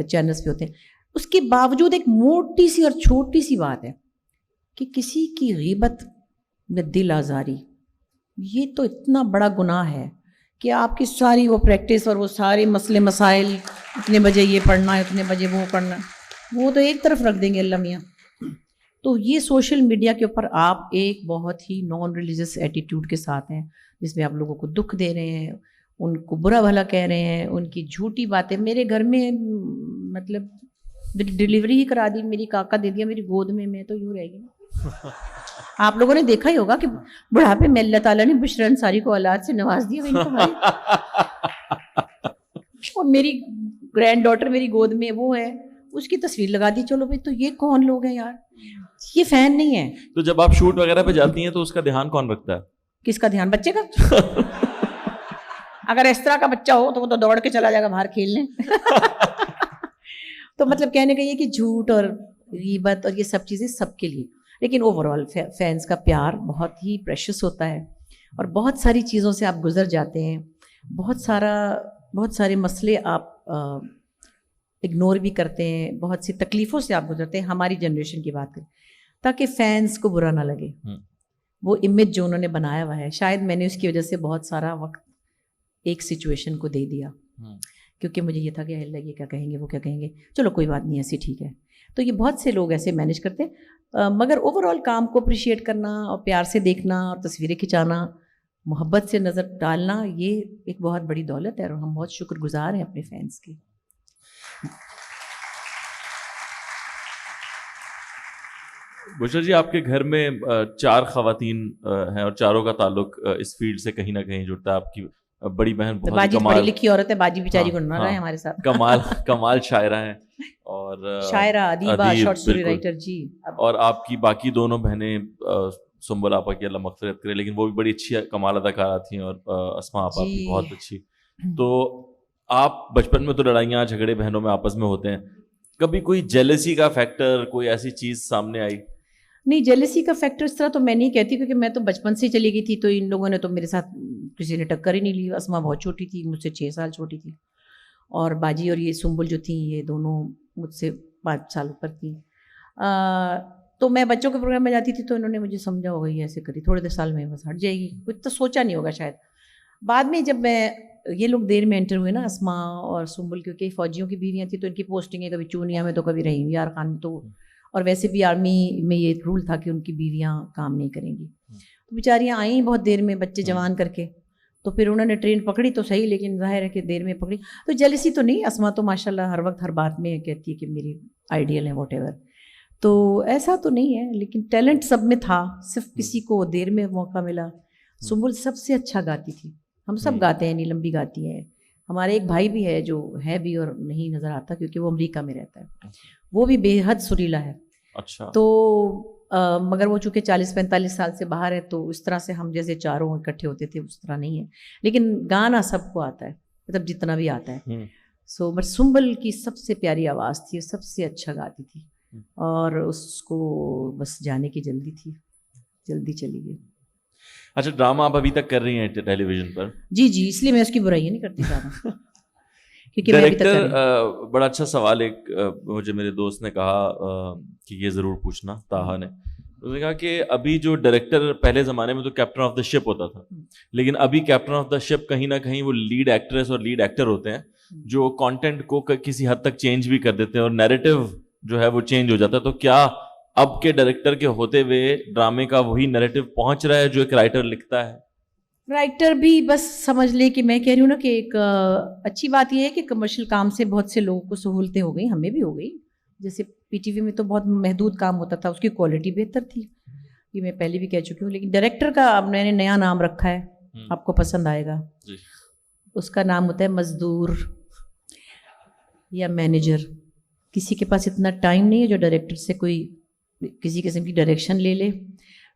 چینلس پہ ہوتے ہیں, اس کے باوجود ایک موٹی سی اور چھوٹی سی بات ہے کہ کسی کی غیبت میں دل آزاری, یہ تو اتنا بڑا گناہ ہے کہ آپ کی ساری وہ پریکٹس اور وہ سارے مسئلے مسائل, اتنے بجے یہ پڑھنا ہے, اتنے بجے وہ پڑھنا, وہ تو ایک طرف رکھ دیں گے اللہ میاں. تو یہ سوشل میڈیا کے اوپر آپ ایک بہت ہی نان ریلیجس ایٹیٹیوڈ کے ساتھ ہیں, جس میں آپ لوگوں کو دکھ دے رہے ہیں, ان کو برا بھلا کہہ رہے ہیں, ان کی جھوٹی باتیں. میرے گھر میں مطلب ڈلیوری ہی کرا دی, میری کاکا دے دیا میری گود میں تو یوں رہ گئی. آپ لوگوں نے دیکھا ہی ہوگا کہ بڑھاپے میں اللہ تعالیٰ نے بشرا انصاری کو اولاد سے نواز دیا. اور میری گرینڈ ڈاٹر میری گود میں وہ ہے, اس کی تصویر لگا دی. چلو بھائی, تو یہ کون لوگ ہیں یار, یہ فین نہیں ہے. تو جب آپ شوٹ وغیرہ پہ جاتی ہیں تو اس کا دھیان کون رکھتا ہے؟ کس کا دھیان؟ بچے کا. اگر اس طرح کا بچہ ہو تو وہ تو دوڑ کے چلا جائے گا باہر کھیلنے. تو مطلب کہنے کا یہ کہ جھوٹ اور غیبت اور یہ سب چیزیں سب کے لیے, لیکن اوور آل فینس کا پیار بہت ہی پریشس ہوتا ہے, اور بہت ساری چیزوں سے آپ گزر جاتے ہیں, بہت سارے مسئلے آپ اگنور بھی کرتے ہیں, بہت سی تکلیفوں سے آپ گزرتے ہیں. ہماری جنریشن کی بات کریں تاکہ فینس کو برا نہ لگے, وہ امیج جو انہوں نے بنایا ہوا ہے, شاید میں نے اس کی وجہ سے بہت سارا وقت ایک سچویشن کو دے دیا, کیونکہ مجھے یہ تھا کہ اللہ یہ کیا کہیں گے, وہ کیا کہیں گے, چلو کوئی بات نہیں ایسی ٹھیک ہے. تو یہ بہت سے لوگ ایسے مینیج کرتے ہیں, مگر اوور آل کام کو اپریشیٹ کرنا اور پیار سے دیکھنا اور تصویریں کھنچانا, محبت سے نظر ڈالنا, یہ ایک بہت بڑی دولت ہے اور ہم بہت شکر گزار ہیں اپنے فینس کے. بشرا جی, آپ کے گھر میں 4 خواتین ہیں اور چاروں کا تعلق اس فیلڈ سے کہیں نہ کہیں جڑتا ہے. آپ کی بڑی بہن بہت باجی کمال پڑھی لکھی عورت ہے, باجی بیچاری کو نہ رہے ہمارے ساتھ, کمال شاعرہ ہیں اور شاعرہ, ادیبہ, شارٹ اسٹوری رائٹر. جی. اور آپ کی باقی دونوں بہنیں, سنبل آپا کی اللہ مغفرت کرے, لیکن وہ بھی بڑی اچھی کمال اداکارہ تھیں, اور اسماء آپا بھی بہت اچھی. تو آپ بچپن میں تو لڑائیاں جھگڑے بہنوں میں آپس میں ہوتے ہیں, کبھی کوئی جیلسی کا فیکٹر, کوئی ایسی چیز سامنے آئی؟ نہیں, جیلسی کا فیکٹر اس طرح تو میں نہیں کہتی, کیونکہ میں تو بچپن سے چلی گئی تھی, تو ان لوگوں نے تو میرے ساتھ کسی نے ٹکر ہی نہیں لی. اسماء بہت چھوٹی تھی, مجھ سے 6 سال چھوٹی تھی, اور باجی اور یہ سنبل جو تھیں یہ دونوں مجھ سے 5 سال اوپر تھیں. تو میں بچوں کے پروگرام میں جاتی تھی تو انہوں نے مجھے سمجھا ہوگا یہ ایسے کری, تھوڑے 10 سال میں بس ہٹ جائے گی, کچھ تو سوچا نہیں ہوگا شاید. بعد میں جب میں یہ لوگ دیر میں انٹر ہوئے نا, اسماء اور سنبل, کیونکہ فوجیوں کی بیویاں تھیں تو ان کی پوسٹنگیں کبھی چونیا میں تو کبھی رحیم یار خان میں, تو اور ویسے بھی آرمی میں یہ رول تھا کہ ان کی بیویاں کام نہیں کریں گی. تو بیچاریاں آئیں بہت دیر میں بچے جوان کر کے, تو پھر انہوں نے ٹرین پکڑی تو صحیح, لیکن ظاہر ہے کہ دیر میں پکڑی. تو جیلسی تو نہیں, اسماء تو ماشاء اللہ ہر وقت ہر بات میں کہتی ہے کہ میری آئیڈیل ہے واٹ ایور, تو ایسا تو نہیں ہے. لیکن ٹیلنٹ سب میں تھا, صرف کسی کو دیر میں موقع ملا. سنبل سب سے اچھا گاتی تھی, ہم سب گاتے ہیں, نیلم بھی گاتی ہے, ہمارے ایک بھائی بھی ہے جو ہے بھی اور نہیں نظر آتا کیونکہ وہ امریکہ میں رہتا ہے, وہ بھی بے حد سریلا ہے. اچھا. تو مگر وہ چونکہ 40-45 سال سے باہر ہے, تو اس طرح سے ہم جیسے چاروں اکٹھے ہوتے تھے اس طرح نہیں ہے, لیکن گانا سب کو آتا ہے, مطلب جتنا بھی آتا ہے. سو بٹ سنبل کی سب سے پیاری آواز تھی, سب سے اچھا گاتی تھی, اور اس کو بس جانے کی جلدی تھی, جلدی چلی گئی. اچھا, ڈرامہ آپ ابھی تک کر رہی ہیں ٹیلی ویژن پر؟ جی جی, اس لیے میں اس کی برائی نہیں کرتی زیادہ. ڈائریکٹر, بڑا اچھا سوال ایک مجھے میرے دوست نے کہا کہ یہ ضرور پوچھنا, طاہا نے, اس نے کہا کہ ابھی جو ڈائریکٹر, پہلے زمانے میں تو کیپٹن آف دا شپ ہوتا تھا, لیکن ابھی کیپٹن آف دا شپ کہیں نہ کہیں وہ لیڈ ایکٹریس اور لیڈ ایکٹر ہوتے ہیں, جو کانٹینٹ کو کسی حد تک چینج بھی کر دیتے ہیں اور نیریٹو جو ہے وہ چینج ہو جاتا ہے. تو کیا اب کے ڈائریکٹر کے ہوتے ہوئے ڈرامے کا وہی نیریٹو پہنچ رہا ہے جو ایک رائٹر لکھتا ہے؟ رائٹر بھی بس سمجھ لے کہ میں کہہ رہی ہوں نا کہ ایک اچھی بات یہ ہے کہ کمرشل کام سے بہت سے لوگوں کو سہولتیں ہو گئی, ہمیں بھی ہو گئی. جیسے پی ٹی وی میں تو بہت محدود کام ہوتا تھا, اس کی کوالٹی بہتر تھی, یہ میں پہلے بھی کہہ چکی ہوں. لیکن ڈائریکٹر کا اب میں نے نیا نام رکھا ہے, آپ کو پسند آئے گا. اس کا نام ہوتا ہے مزدور یا مینیجر. کسی کے پاس اتنا ٹائم نہیں ہے جو ڈائریکٹر سے کوئی کسی قسم کی ڈائریکشن لے لے.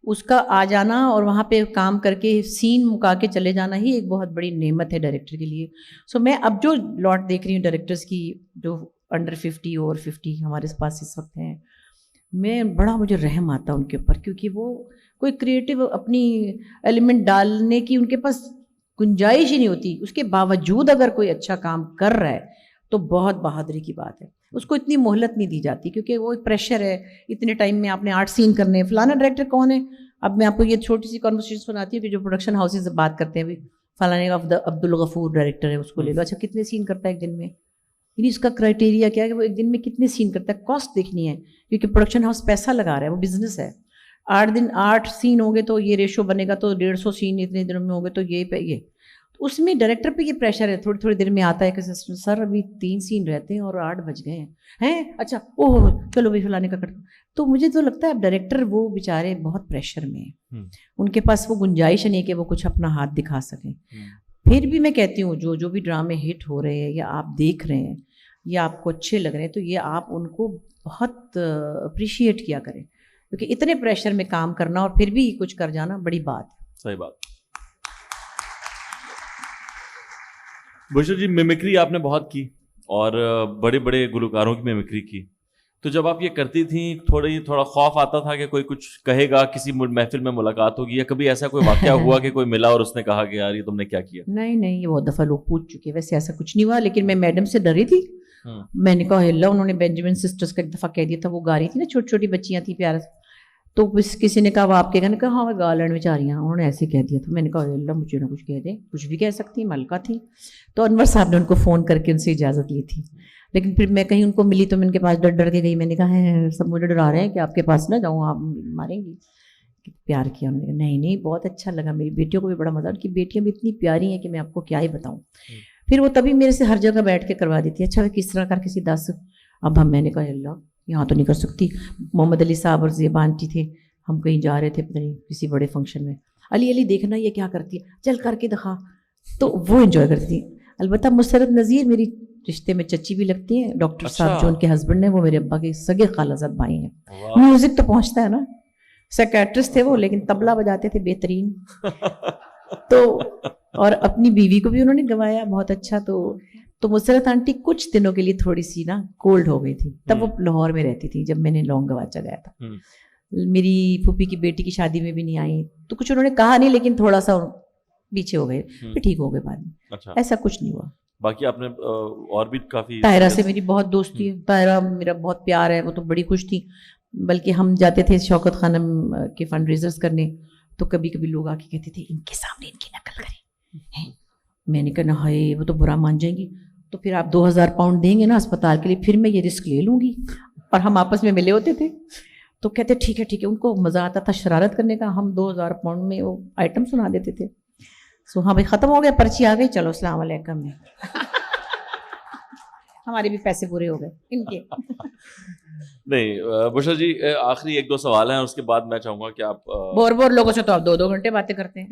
اس کا آ جانا اور وہاں پہ کام کر کے سین مکا کے چلے جانا ہی ایک بہت بڑی نعمت ہے ڈائریکٹر کے لیے. سو میں اب جو لاٹ دیکھ رہی ہوں ڈائریکٹرس کی, جو انڈر 50 اور 50 ہمارے پاس اس وقت ہیں, میں بڑا مجھے رحم آتا ان کے اوپر, کیونکہ وہ کوئی کریٹیو اپنی ایلیمنٹ ڈالنے کی ان کے پاس گنجائش ہی نہیں ہوتی. اس کے باوجود اگر کوئی اچھا کام کر رہا ہے تو بہت بہادری کی بات ہے. اس کو اتنی مہلت نہیں دی جاتی کیونکہ وہ ایک پریشر ہے, اتنے ٹائم میں آپ نے 8 سین کرنے ہیں, فلانا ڈائریکٹر کون ہے. اب میں آپ کو یہ چھوٹی سی کنورسیشن سناتی ہوں کہ جو پروڈکشن ہاؤسز سے بات کرتے ہیں, فلانے کا عبدالغفور ڈائریکٹر ہے, اس کو لے لو. اچھا کتنے سین کرتا ہے ایک دن میں, یعنی اس کا کرائٹیریا کیا ہے کہ وہ ایک دن میں کتنے سین کرتا ہے. کاسٹ دیکھنی ہے کیونکہ پروڈکشن ہاؤس پیسہ لگا رہا ہے, وہ بزنس ہے. 8 سین ہوں گے تو یہ ریشو بنے گا, تو 150 سین اتنے دنوں میں ہوں گے تو یہ اس میں ڈائریکٹر پہ یہ پریشر ہے. تھوڑی دیر میں آتا ہے کہ سر ابھی 3 سین رہتے ہیں اور 8 بج گئے ہیں, اچھا اوہ چلو بھائی فلانے کا کٹ. تو مجھے تو لگتا ہے اب ڈائریکٹر وہ بیچارے بہت پریشر میں ہیں, ان کے پاس وہ گنجائش نہیں کہ وہ کچھ اپنا ہاتھ دکھا سکیں. پھر بھی میں کہتی ہوں جو بھی ڈرامے ہٹ ہو رہے ہیں یا آپ دیکھ رہے ہیں یا آپ کو اچھے لگ رہے ہیں, تو یہ آپ ان کو بہت اپریشیٹ کیا کریں, کیونکہ اتنے پریشر میں کام کرنا اور پھر بھی کچھ کر جانا بڑی بات ہے. صحیح بات. بشرا جی, میمکری آپ نے بہت کی اور بڑے بڑے گلوکاروں کی میمکری کی, تو جب آپ یہ کرتی تھیں تھوڑا خوف آتا تھا کہ کوئی کچھ کہے گا, کسی محفل میں ملاقات ہوگی, یا کبھی ایسا کوئی واقعہ ہوا کہ کوئی ملا اور اس نے کہا کہ یار یہ تم نے کیا کیا؟ نہیں, یہ بہت دفعہ لوگ پوچھ چکے, ویسے ایسا کچھ نہیں ہوا. لیکن میں میڈم سے ڈری تھی میں نے کہا اللہ, انہوں نے بینجامن سسٹرز کا ایک دفعہ کہہ دیا تھا, وہ گا رہی تھی نا, چھوٹی چھوٹی بچیاں تھیں پیارا, تو کسی نے کہا وہ آپ کے گانے, کہا ہاں وہ گالینڈ میں جا رہی ہیں, انہوں نے ایسے کہہ دیا تھا. میں نے کہا اللہ مجھے نہ کچھ کہہ دیں, کچھ بھی کہہ سکتی ہیں, ملکہ تھی. تو انور صاحب نے ان کو فون کر کے ان سے اجازت لی تھی, لیکن پھر میں کہیں ان کو ملی تو میں ان کے پاس ڈر کے گئی. میں نے کہا ہے سب مجھے ڈرا رہے ہیں کہ آپ کے پاس نہ جاؤں, آپ ماریں گی. پیار کیا انہوں نے, نہیں بہت اچھا لگا, میری بیٹیوں کو بھی بڑا مزہ, ان کی بیٹیاں بھی اتنی پیاری ہیں کہ میں آپ کو کیا ہی بتاؤں. پھر وہ تبھی میرے سے ہر جگہ بیٹھ کے کروا دیتی ہے, اچھا کس طرح کر کسی 10. اب میں نے کہا اللہ یہاں تو نہیں کر سکتی. محمد علی صاحب اور زیبا آنٹی تھے, ہم کہیں جا رہے تھے پتہ نہیں کسی بڑے فنکشن میں, علی دیکھنا یہ کیا کرتی ہے, چل کر کے دکھا, تو وہ انجوائے کرتی تھی. البتہ مسرت نذیر میری رشتے میں چچی بھی لگتی ہیں, ڈاکٹر صاحب جو ان کے ہسبینڈ ہیں وہ میرے ابا کے سگے خالازاد بھائی ہیں. میوزک تو پہنچتا ہے نا, سیکریٹرسٹ تھے وہ, لیکن طبلہ بجاتے تھے بہترین. تو اور اپنی بیوی کو بھی انہوں نے گوایا بہت اچھا. تو مسرت آنٹی کچھ دنوں کے لیے تھوڑی سی نا کولڈ ہو گئی تھی, تب وہ لاہور میں رہتی تھی جب میں نے لونگ گواچا گیا تھا. میری پھوپھی کی بیٹی کی شادی میں بھی نہیں آئی, تو کچھ انہوں نے کہا نہیں, لیکن تھوڑا سا پیچھے ہو گئے, پھر ٹھیک ہو گئے بعد میں. ایسا کچھ نہیں ہوا. باقی آپ نے اور بھی کافی, طاہرہ سے میری بہت دوستی ہے, طاہرہ میرا بہت پیار ہے, وہ تو بڑی خوش تھی. بلکہ ہم جاتے تھے شوکت خانم کے فنڈ ریزرز کرنے, تو کبھی کبھی لوگ آ کے کہتے تھے ان کے سامنے ان کی نقل کریں. میں نے کہا ہائے وہ تو برا مان جائیں گی, تو پھر آپ 2000 پاؤنڈ دیں گے نا اسپتال کے لیے, پھر میں یہ رسک لے لوں گی. اور ہم آپس میں ملے ہوتے تھے, تو کہتے ٹھیک ہے, ان کو مزہ آتا تھا شرارت کرنے کا. ہم 2000 پاؤنڈ میں وہ آئٹم سنا دیتے تھے. سو ہاں بھائی ختم ہو گیا, پرچی آ گئی, چلو السلام علیکم. ہمارے بھی پیسے پورے ہو گئے ان کے. نہیں بشرا جی, آخری 1-2 سوال ہیں, اس کے بعد میں چاہوں گا کہ آپ بور لوگوں سے تو آپ 2 گھنٹے باتیں کرتے ہیں.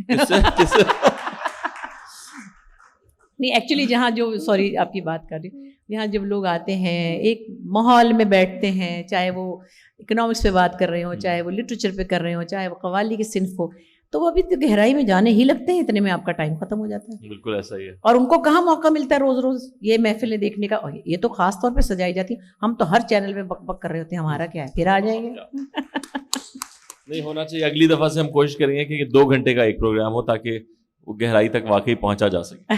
نہیں ایکچولی جہاں جو سوری آپ کی بات کر رہی ہوں, یہاں جب لوگ آتے ہیں ایک ماحول میں بیٹھتے ہیں, چاہے وہ اکنامکس پہ بات کر رہے ہوں, چاہے وہ لٹریچر پہ کر رہے ہوں, چاہے وہ قوالی کی صنف ہو, تو وہ ابھی تو گہرائی میں جانے ہی لگتے ہیں, اتنے میں آپ کا ٹائم ختم ہو جاتا ہے. بالکل ایسا ہی ہے. اور ان کو کہاں موقع ملتا ہے روز یہ محفلیں دیکھنے کا, یہ تو خاص طور پہ سجائی جاتی. ہم تو ہر چینل میں بک بک کر رہے ہوتے ہیں, ہمارا کیا ہے, پھر آ جائیں گے. نہیں ہونا چاہیے, اگلی دفعہ سے ہم کوشش کریں گے کہ 2 گھنٹے کا ایک پروگرام ہو, تاکہ وہ گہرائی تک واقعی پہنچا جا سکے.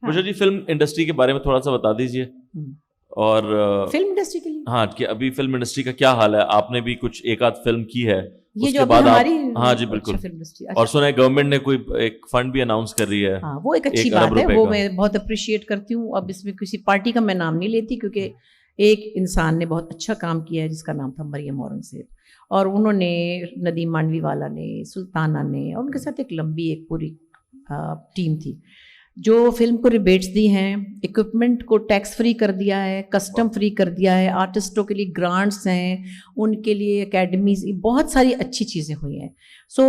مجھے جی فلم انڈسٹری کے بارے میں تھوڑا سا بتا دیجیے. اور فلم انڈسٹری کے لیے, ہاں کہ ابھی فلم انڈسٹری کا کیا حال ہے, آپ نے بھی کچھ ایک آدھ فلم کی ہے, یہ اس جو کے بعد آپ, ہماری, ہاں جی بالکل, اور سنا ہے گورنمنٹ نے کوئی ایک فنڈ بھی اناؤنس کر رہی ہے. ہاں وہ ایک اچھی بات ہے, وہ میں بہت اپریشیٹ کرتی ہوں. اب اس میں کسی پارٹی کا میں نام نہیں لیتی, کیونکہ ایک انسان نے بہت اچھا کام کیا ہے جس کا نام تھا مریم اورنگزیب, اور انہوں نے ندیم مانوی والا نے, سلطانہ نے, اور ان کے ساتھ ایک لمبی ایک پوری ٹیم تھی جو فلم کو ریبیٹس دی ہیں, اکوپمنٹ کو ٹیکس فری کر دیا ہے, کسٹم فری کر دیا ہے, آرٹسٹوں کے لیے گرانٹس ہیں, ان کے لیے اکیڈمیز, بہت ساری اچھی چیزیں ہوئی ہیں. سو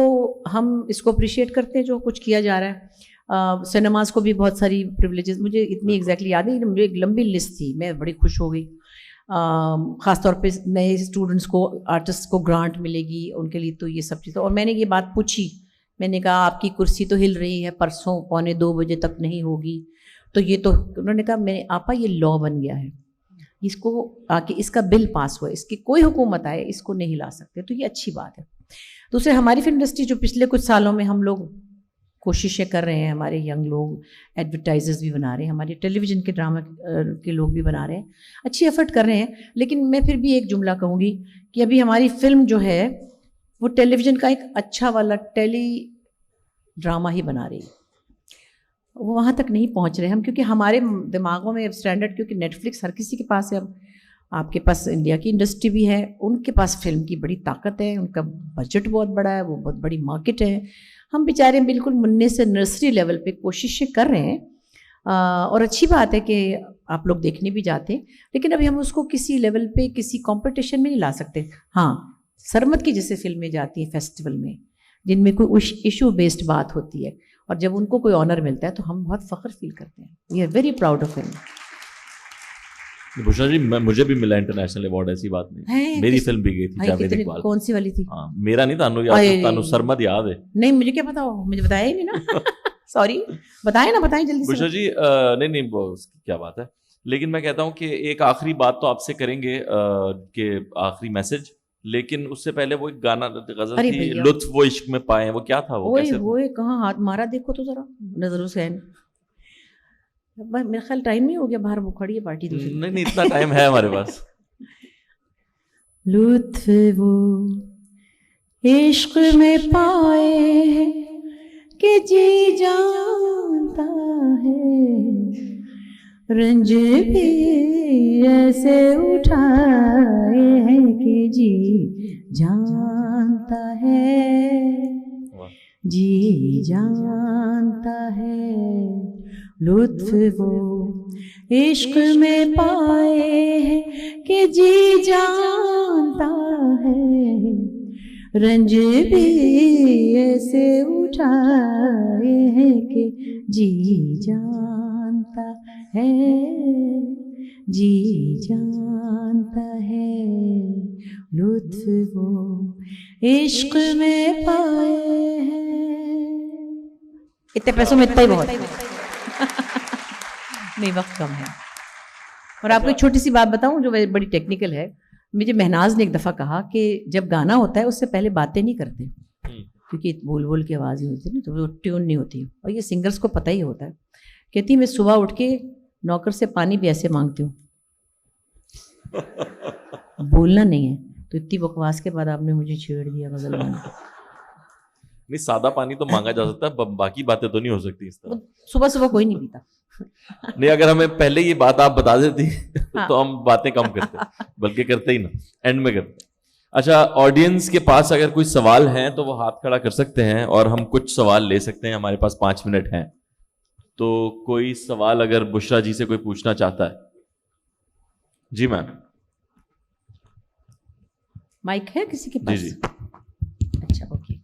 ہم اس کو اپریشیٹ کرتے ہیں جو کچھ کیا جا رہا ہے. سنیماز کو بھی بہت ساری پریولیجز, مجھے اتنی ایگزیکٹلی یاد ہے, مجھے ایک لمبی لسٹ تھی, میں بڑی خوش ہو گئی. خاص طور پہ نئے اسٹوڈنٹس کو, آرٹسٹ کو گرانٹ ملے گی ان کے لیے, تو یہ سب چیزیں. اور میں نے یہ بات پوچھی, میں نے کہا آپ کی کرسی تو ہل رہی ہے, پرسوں 1:45 بجے تک نہیں ہوگی, تو یہ تو, انہوں نے کہا میں آپا یہ لا بن گیا ہے, اس کو آ کے اس کا بل پاس ہوا ہے, اس کی کوئی حکومت آئے اس کو نہیں لا سکتے, تو یہ اچھی بات ہے. دوسرے ہماری فلم انڈسٹری جو پچھلے کچھ سالوں میں ہم لوگ کوششیں کر رہے ہیں, ہمارے ینگ لوگ ایڈورٹائزرز بھی بنا رہے ہیں, ہمارے ٹیلی ویژن کے ڈرامہ کے لوگ بھی بنا رہے ہیں, اچھی ایفرٹ کر رہے ہیں. لیکن میں پھر بھی ایک جملہ کہوں گی کہ ابھی ہماری فلم جو ہے وہ ٹیلی ویژن کا ایک اچھا والا ٹیلی ڈرامہ ہی بنا رہی ہے, وہ وہاں تک نہیں پہنچ رہے ہم, کیونکہ ہمارے دماغوں میں اب اسٹینڈرڈ, کیونکہ نیٹ فلکس ہر کسی کے پاس ہے, اب آپ کے پاس انڈیا کی انڈسٹری بھی ہے, ان کے پاس فلم کی بڑی طاقت ہے, ان کا بجٹ بہت بڑا ہے, وہ بہت بڑی مارکیٹ ہے. ہم بیچارے بالکل مننے سے نرسری لیول پہ کوششیں کر رہے ہیں, اور اچھی بات ہے کہ آپ لوگ دیکھنے بھی جاتے ہیں, لیکن ابھی ہم اس کو کسی لیول پہ کسی کمپٹیشن میں نہیں لا سکتے. ہاں سرمد کی جیسے فلمیں جاتی ہیں فیسٹیول میں, جن میں کوئی ایشو بیسڈ بات ہوتی ہے, اور جب ان کو کوئی آنر ملتا ہے تو ہم بہت فخر فیل کرتے ہیں. We are very proud of ہم. بشرا جی مجھے بھی ملا انٹرنیشنل ایوارڈ, ایسی بات نہیں, میری فلم بھی گئی تھی جاوید اقبال. کون سی والی تھی؟ ہاں میرا نہیں, تانو سرمد یاد ہے؟ نہیں مجھے کیا پتا, مجھے بتایا ہی نہیں نا. سوری, بتائیں نا, بتائیں جلدی سے. بشرا جی نہیں کیا بات ہے, لیکن میں کہتا ہوں کہ ایک آخری بات تو آپ سے کریں گے کہ آخری میسج, لیکن اس سے پہلے وہ ایک گانا غزل تھی, لطف وہ عشق میں پائے, وہ کیا تھا, وہ کیسے وہ کہاں ہاتھ مارا دیکھو تو ذرا, نظر حسین. میرا خیال ٹائم نہیں ہو گیا, باہر وہ کھڑی ہے پارٹی دوسری. نہیں اتنا ٹائم ہے ہمارے پاس. لطف وہ عشق میں پائے ہیں کہ جی جانتا ہے, رنج بھی ایسے اٹھائے ہیں کہ جی جانتا ہے, جی جانتا ہے. لطف وہ عشق میں پائے ہیں کہ جی جانتا ہے, رنج بھی ایسے اٹھائے ہیں کہ جی جانتا ہے, جی جانتا ہے. لطف وہ عشق میں پائے ہیں. اتنے پیسوں میں اتنا ہی بہت نہیں, وقت کم ہے. اور آپ کو ایک چھوٹی سی بات بتاؤں جو بڑی ٹیکنیکل ہے. مجھے مہناز نے ایک دفعہ کہا کہ جب گانا ہوتا ہے اس سے پہلے باتیں نہیں کرتے, کیونکہ بول بول کی آواز ہی ہوتی ہے نا, تو وہ ٹیون نہیں ہوتی, اور یہ سنگرز کو پتہ ہی ہوتا ہے. کہتی میں صبح اٹھ کے نوکر سے پانی بھی ایسے مانگتی ہوں, بولنا نہیں ہے. تو اتنی بکواس کے بعد آپ نے مجھے چھیڑ دیا غزل گانے. نہیں سادہ پانی تو مانگا جا سکتا ہے, باقی باتیں تو نہیں ہو سکتی اس طرح. صبح صبح کوئی نہیں پیتا. نہیں اگر ہمیں پہلے یہ بات آپ بتا دیتی تو ہم باتیں کم کرتے, بلکہ کرتے ہی نا, اینڈ میں کرتے. اچھا آڈینس کے پاس اگر کوئی سوال ہیں تو وہ ہاتھ کھڑا کر سکتے ہیں اور ہم کچھ سوال لے سکتے ہیں. ہمارے پاس 5 منٹ ہیں, تو کوئی سوال اگر بشرا جی سے کوئی پوچھنا چاہتا ہے. جی میم. مائک ہے کسی کے پاس؟ جی جی. اچھا اوکے.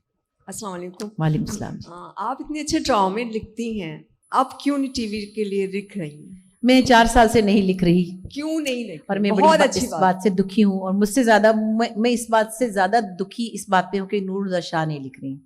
السلام علیکم. وعلیکم السلام. آپ اتنے اچھے ڈرامے لکھتی ہیں, آپ کیوں نہیں ٹی وی کے لیے لکھ رہی ہیں؟ میں 4 سال سے نہیں لکھ رہی. کیوں نہیں لکھ؟ اور میں بہت بڑی اچھی اس بات سے دکھی ہوں, اور مجھ سے زیادہ میں اس بات سے زیادہ دکھی اس بات پہ ہوں کہ نور رضا شاہ نہیں لکھ رہی.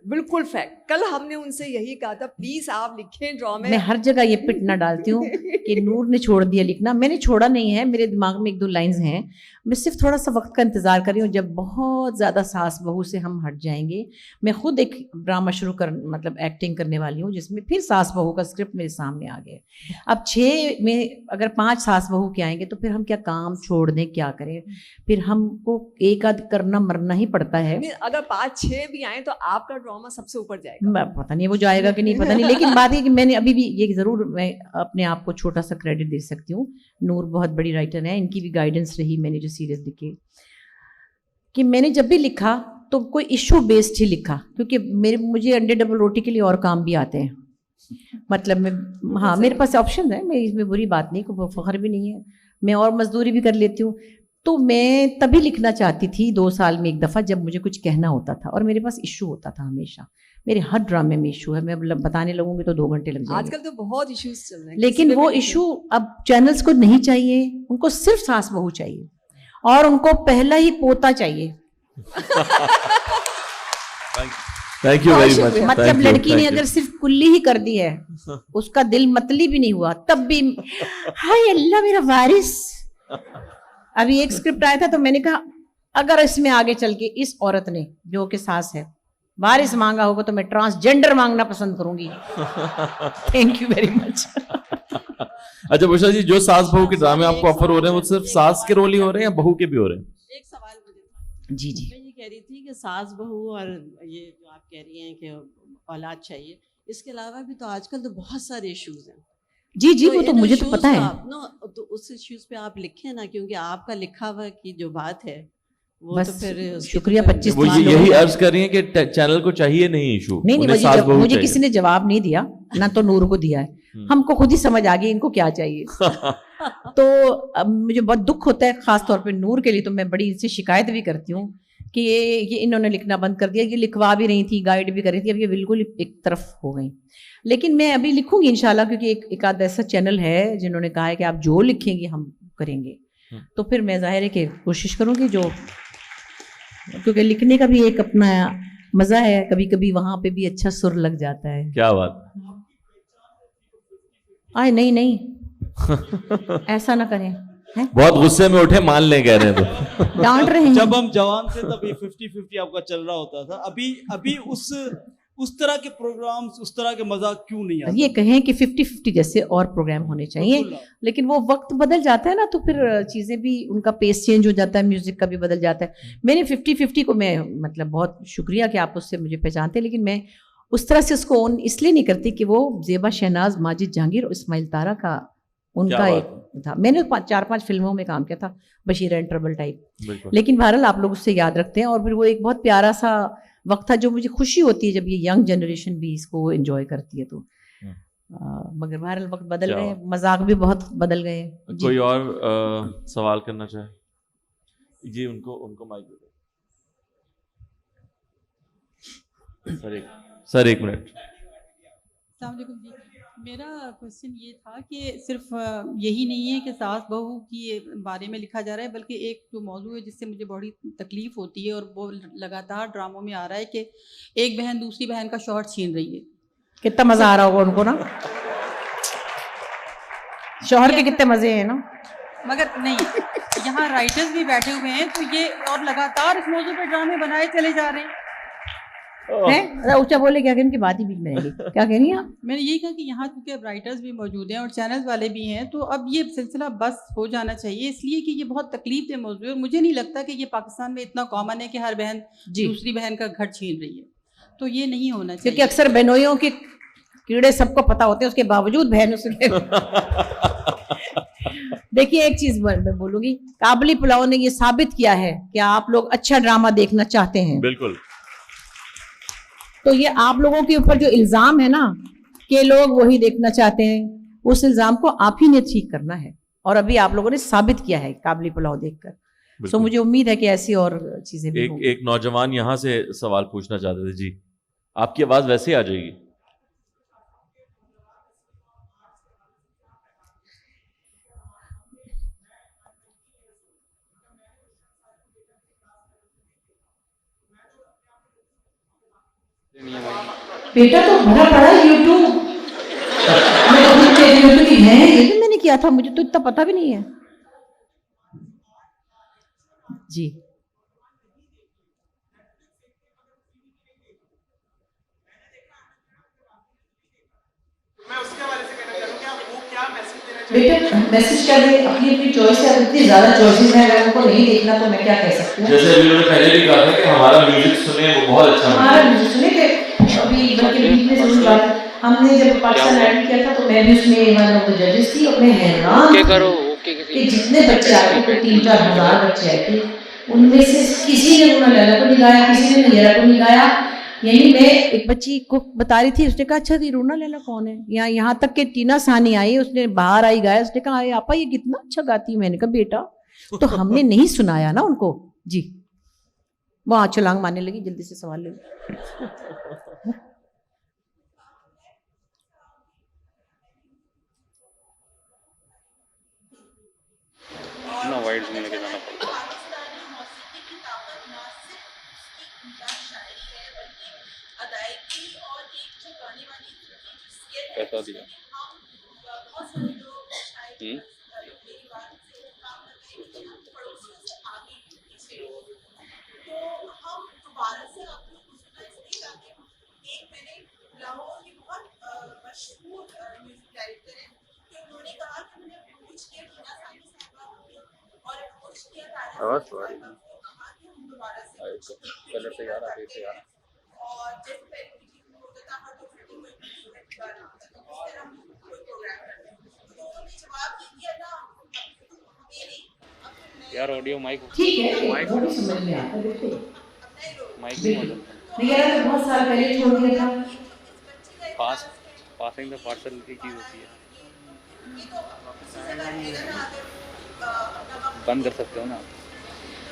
بالکل فیکٹ. کل ہم نے ان سے یہی کہا تھا پلیز آپ لکھیں ڈرامے. میں ہر جگہ یہ پٹ نہ ڈالتی ہوں کہ نور نے چھوڑ دیا لکھنا. میں نے چھوڑا نہیں ہے, میرے دماغ میں 1-2 لائنز ہیں. میں صرف تھوڑا سا وقت کا انتظار کر رہی ہوں جب بہت زیادہ ساس بہو سے ہم ہٹ جائیں گے. میں خود ایک ڈرامہ شروع مطلب ایکٹنگ کرنے والی ہوں جس میں پھر ساس بہو کا اسکرپٹ میرے سامنے آ گیا. اب 6 میں اگر 5 ساس بہو کے آئیں گے تو پھر ہم کیا کام چھوڑ دیں, کیا کریں؟ پھر ہم کو ایک آدھ کرنا مرنا ہی پڑتا ہے. اگر 5-6 بھی آئیں تو آپ کا ڈرامہ سب سے اوپر جائے گا. پتہ نہیں وہ جائے گا کہ نہیں پتہ نہیں, لیکن بات یہ کہ میں نے ابھی بھی یہ ضرور میں اپنے آپ کو چھوٹا سا کریڈٹ دے سکتی ہوں. نور بہت بڑی رائٹر ہیں, ان کی بھی گائیڈنس رہی. میں نے جو سیریز لکھے کہ میں نے جب بھی لکھا تو کوئی ایشو بیسڈ ہی لکھا, کیونکہ مجھے انڈے ڈبل روٹی کے لیے اور کام بھی آتے ہیں. مطلب میں ہاں میرے پاس آپشن ہے, میں اس میں بری بات نہیں, کوئی فخر بھی نہیں ہے, میں اور مزدوری بھی کر لیتی ہوں. تو میں تبھی لکھنا چاہتی تھی 2 سال میں ایک دفعہ جب مجھے کچھ کہنا ہوتا تھا, اور میرے پاس ایشو ہوتا تھا ہمیشہ. میرے ہر ڈرامے میں ایشو ہے, میں بتانے لگوں گی تو 2 گھنٹے لگ جائیں گے. آج کل تو بہت ایشوز چل رہے ہیں, لیکن وہ ایشو اب چینلز کو نہیں چاہیے, ان کو صرف ساس بہو چاہیے, اور ان کو پہلا ہی پوتا چاہیے. مطلب لڑکی نے اگر صرف کلی ہی کر دی ہے, اس کا دل متلی بھی نہیں ہوا, تب بھی ہائے اللہ میرا وارث. ابھی ایک اسکرپٹ آیا تھا تو میں نے کہا اگر اس میں آگے چل کے اس عورت نے جو کہ ساس ہے وارث مانگا ہوگا تو میں ٹرانسجینڈر مانگنا پسند کروں گی. Thank you very much. اچھا بشرا جی, جو ساس بہو کے ڈرامے آپ کو آفر ہو رہے ہیں وہ صرف ساس کے رول ہی ہو رہے ہیں یا بہو کے بھی ہو رہے ہیں؟ ایک سوال مجھے جی جی. میں یہ کہہ رہی تھی کہ ساس بہو اور یہ جو آپ کہہ رہی ہیں کہ اولاد چاہیے, اس کے علاوہ بھی تو آج کل تو بہت سارے ایشوز ہیں. جی جی وہ تو مجھے تو پتہ ہے. تو اس ایشوز پہ آپ لکھیں نا, کیونکہ آپ کا لکھا ہوا کی جو بات ہے وہ تو پھر شکریہ. 25 وہ یہی عرض کر رہی ہیں کہ چینل کو چاہیے نہیں ایشو. نہیں, مجھے کسی نے جواب نہیں دیا, نہ تو نور کو دیا ہے. ہم کو خود ہی سمجھ آ گئی ان کو کیا چاہیے. تو مجھے بہت دکھ ہوتا ہے خاص طور پہ نور کے لیے. تو میں بڑی ان سے شکایت بھی کرتی ہوں کہ یہ انہوں نے لکھنا بند کر دیا. یہ لکھوا بھی رہی تھی, گائیڈ بھی کر رہی تھی, اب یہ بالکل ایک طرف ہو گئی. لیکن میں ابھی لکھوں گی انشاءاللہ, کیونکہ ایک آدھ ایسا چینل ہے جنہوں نے کہا ہے کہ آپ جو لکھیں گے ہم کریں گے. تو پھر میں ظاہر ہے کہ کوشش کروں گی, جو کیونکہ لکھنے کا بھی ایک اپنا مزہ ہے, کبھی کبھی وہاں پہ بھی اچھا سر لگ جاتا ہے. کیا بات. آئے نہیں ایسا نہ کریں. بہت غصے میں اٹھے, مان لیں کہہ رہے ہیں تو ڈانٹ رہے ہیں. جب ہم جوان تھے تبھی 50-50 آپ کا چل رہا ہوتا تھا. ابھی اس اس طرح کے پروگرامز، اس طرح کے مذاق کیوں نہیں آتے؟ یہ کہیں کہ 50-50 جیسے اور پروگرام ہونے چاہیے، لیکن وہ وقت بدل جاتا ہے نا، تو پھر چیزیں بھی ان کا پیس چینج ہو جاتا ہے، میوزک کا بھی بدل جاتا ہے. میں نے 50-50 کو میں مطلب بہت شکریہ کہ آپ اس سے مجھے پہچانتے ہیں، لیکن میں اس طرح سے اس کو اس لیے نہیں کرتی کہ وہ زیبا شہناز، ماجد جہانگیر اور اسماعیل طارا کا ان کا ایک تھا. میں نے 4-5 فلموں میں کام کیا تھا، بشیر اینڈ ٹربل ٹائپ، لیکن بہرحال آپ لوگ اس سے یاد رکھتے ہیں. اور پھر وہ ایک بہت پیارا سا وقت تھا جو مجھے خوشی ہوتی ہے جب یہ ینگ جنریشن بھی اس کو انجوائے کرتی ہے. تو مگر بہرحال وقت بدل گئے، مذاق بھی بہت بدل گئے. کوئی اور سوال کرنا چاہے؟ جی ان کو مائک دے دو. سر ایک منٹ. السلام علیکم جی. میرا کوشچن یہ تھا کہ صرف یہی نہیں ہے کہ ساس بہو کے بارے میں لکھا جا رہا ہے، بلکہ ایک جو موضوع ہے جس سے مجھے بڑی تکلیف ہوتی ہے اور وہ لگاتار ڈراموں میں آ رہا ہے کہ ایک بہن دوسری بہن کا شوہر چھین رہی ہے. کتنا مزہ آ رہا ہوگا ان کو نا، شوہر کے کتنے مزے ہیں نا. مگر نہیں، یہاں رائٹرز بھی بیٹھے ہوئے ہیں تو یہ اور لگاتار اس موضوع پہ ڈرامے بنائے چلے جا رہے ہیں. اونچا بولے کیا کہ ان کی بات ہی بیچ میں رہ گئی. کیا کہہ رہی ہیں آپ؟ میں نے یہی کہا کہ یہاں کیونکہ اب رائٹرز بھی موجود ہیں اور چینلز والے بھی ہیں، تو اب یہ سلسلہ بس ہو جانا چاہیے، اس لیے کہ یہ بہت تکلیف دہ موضوع ہے اور مجھے نہیں لگتا کہ یہ پاکستان میں اتنا کامن ہے کہ ہر بہن دوسری بہن کا گھر چھین رہی ہے. تو یہ نہیں ہونا چاہیے، کیونکہ اکثر بہنوئیوں کے کیڑے سب کو پتہ ہوتے ہیں، اس کے باوجود بہن اس کے دیکھیے ایک چیز میں بولوں گی، کابلی پلاؤ نے یہ ثابت کیا ہے کہ آپ لوگ اچھا ڈرامہ دیکھنا چاہتے ہیں. بالکل. تو یہ آپ لوگوں کے اوپر جو الزام ہے نا کہ لوگ وہی دیکھنا چاہتے ہیں، اس الزام کو آپ ہی نے ٹھیک کرنا ہے، اور ابھی آپ لوگوں نے ثابت کیا ہے کابلی پلاؤ دیکھ کر. سو مجھے امید ہے کہ ایسی اور چیزیں بھی ہوں. ایک نوجوان یہاں سے سوال پوچھنا چاہتے تھے. جی آپ کی آواز ویسے ہی آ جائے گی. بیٹا تو بھرا پڑا ہے یوٹیوب ہے، یہ بھی میں نے کیا تھا، مجھے تو اتنا پتا بھی نہیں ہے. جی بیٹا میسج کر دیں، اپنی اپنی چوائس ہے، اتنی زیادہ چوائسیز ہیں، اگر ان کو نہیں دیکھنا تو میں کیا کہہ سکتی ہوں. جیسے ابھی نے پہلے بھی کہا تھا کہ ہمارا میوزک سنیں، وہ بہت اچھا ہمارا میوزک سنیں. کہ ابھی بلکہ بیچ میں ضرور بات، ہم نے جب پاکستان لینڈ کیا تھا تو میں بھی اس میں ون آف دا ججز تھی، اور میں حیران کہ جتنے بچے آئے تھے 3-4 ہزار بچے آئے تھے، ان میں سے کسی نے رونا لیلا کو نہیں گایا، کسی نے نیرا کو نہیں گایا. یعنی میں ایک بچی کو بتا رہی تھی، اس نے کہا اچھا یہ رونا لیلا کون ہے، یہاں تک کہ ٹینا ثانی آئی، اس نے باہر آئی گایا، اس نے کہا آپا یہ کتنا اچھا گاتی ہے. میں نے کہا بیٹا تو ہم نے نہیں سنایا نا ان کو. جی وہ چھلانگ مارنے لگی. جلدی سے سوال لے لو. پیسہ دیا یار آڈیو مائک ٹھیک ہے، وہ بھی سمجھ میں آتا ہے. بالکل مائک نہیں موجود. نہیں کہہ رہا تو بہت سال پہلے چھوڑ دیا تھا. پاسنگ دا پارسل کی چیز ہوتی ہے، بند کر سکتے ہو نا آپ.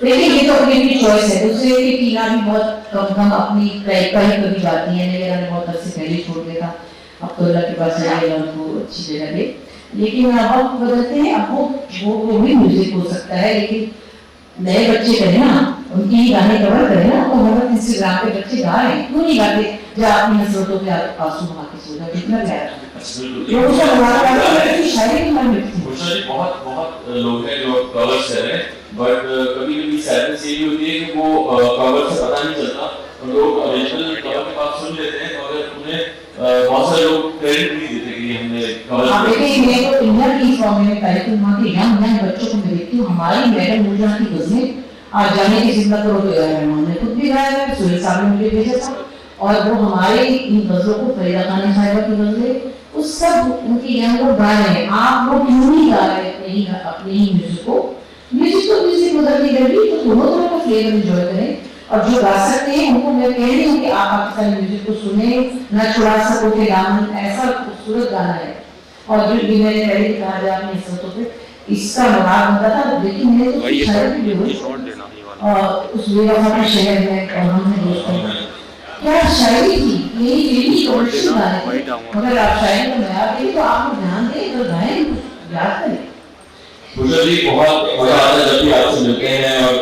دیکھیں یہ تو اپنی چوائس ہے. دوسرے کی ٹینا بھی بہت کم اپنی ٹرائی کا ہی کبھی گاتی ہیں، لیکن ہم نے بہت عرصے پہلے چھوڑ دیا تھا. اب تو اللہ کے پاس جائے ان کو اچھی جگہ دے. لیکن اب آپ بدلتے ہیں، اب وہ بھی میوزک ہو سکتا ہے، لیکن نئے بچے کریں نا، ان کی گانے کور کریں نا. تو ہر وقت انسٹاگرام پہ بچے گا رہے ہیں، کیوں نہیں گاتے جو اپنی حسرتوں پہ آنسو بہا کے سو جاتے. کتنا پیارا بہت لوگ ہیں جو کورس کر رہے ہیں، بٹ کبھی کبھی سیڈنس یہ بھی ہوتی ہے کہ وہ کور سے پتہ نہیں چلتا لوگ اوریجنل کی بات سن لیتے ہیں مگر انہیں بہت سارے لوگ کریڈٹ نہیں دیتے کہ ہم نے آپ دیکھیں میں تو انڈیا کی فارم میں پہلے تو وہاں کے ینگ بچوں کو میں دیکھتی ہوں ہماری میڈم نورجہاں کی غزلیں آج جانے کی ذمہ کرو تو یار رحمان نے خود بھی گایا ہے, سہیل صاحب نے مجھے بھیجا تھا, اور وہ ہمارے ان غزلوں کو فریدہ خان صاحبہ کی غزلیں وہ سب ان کے ینگ لوگ گا رہے ہیں. آپ لوگ کیوں نہیں گا رہے اپنے ہی میوزک کو؟ میوزک تو میوزک مدر کی لگی تو دونوں طرح کا فلیور انجوائے کریں, اور جو گا سکتے ہیں ان کو میں کہہ رہی ہوں کہ آپ پاکستانی میوزک کو سنیں, نہ چھڑا سکو کہ دامن ایسا خوبصورت گانا ہے. اور جو بھی میں نے پہلے کہا جا اپنی حسرتوں پہ اس کا مراد بنتا تھا, لیکن میں تو شاید بھی ہوئی اور اس وفا کے شہر میں اور ہم نے دوستوں میں کیا شاعری تھی, یہی کوشش گانے تھے, مگر آپ شاعری کا معیار دیں تو آپ دھیان دیں اور گائیں یاد کریں. بشرا جی بہت مزہ آتا ہے جب بھی آپ سے ملتے ہیں اور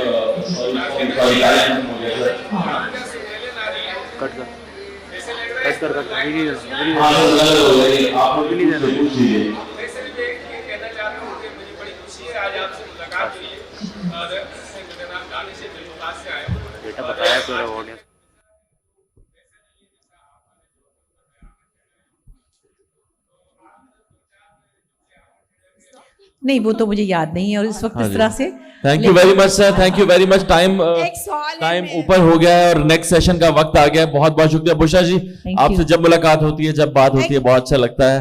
بیٹا بتایا تو آڈینس نہیں وہ تو مجھے یاد نہیں ہے, اور اس وقت اس طرح سے thank you very much sir, thank you very much. Time ایک سوال ہے ٹائم اوپر ہو گیا ہے اور نیکسٹ سیشن کا وقت آ گیا ہے. بہت بہت شکریہ بشرا جی, آپ سے جب ملاقات ہوتی ہے جب بات ہوتی ہے بہت اچھا لگتا ہے,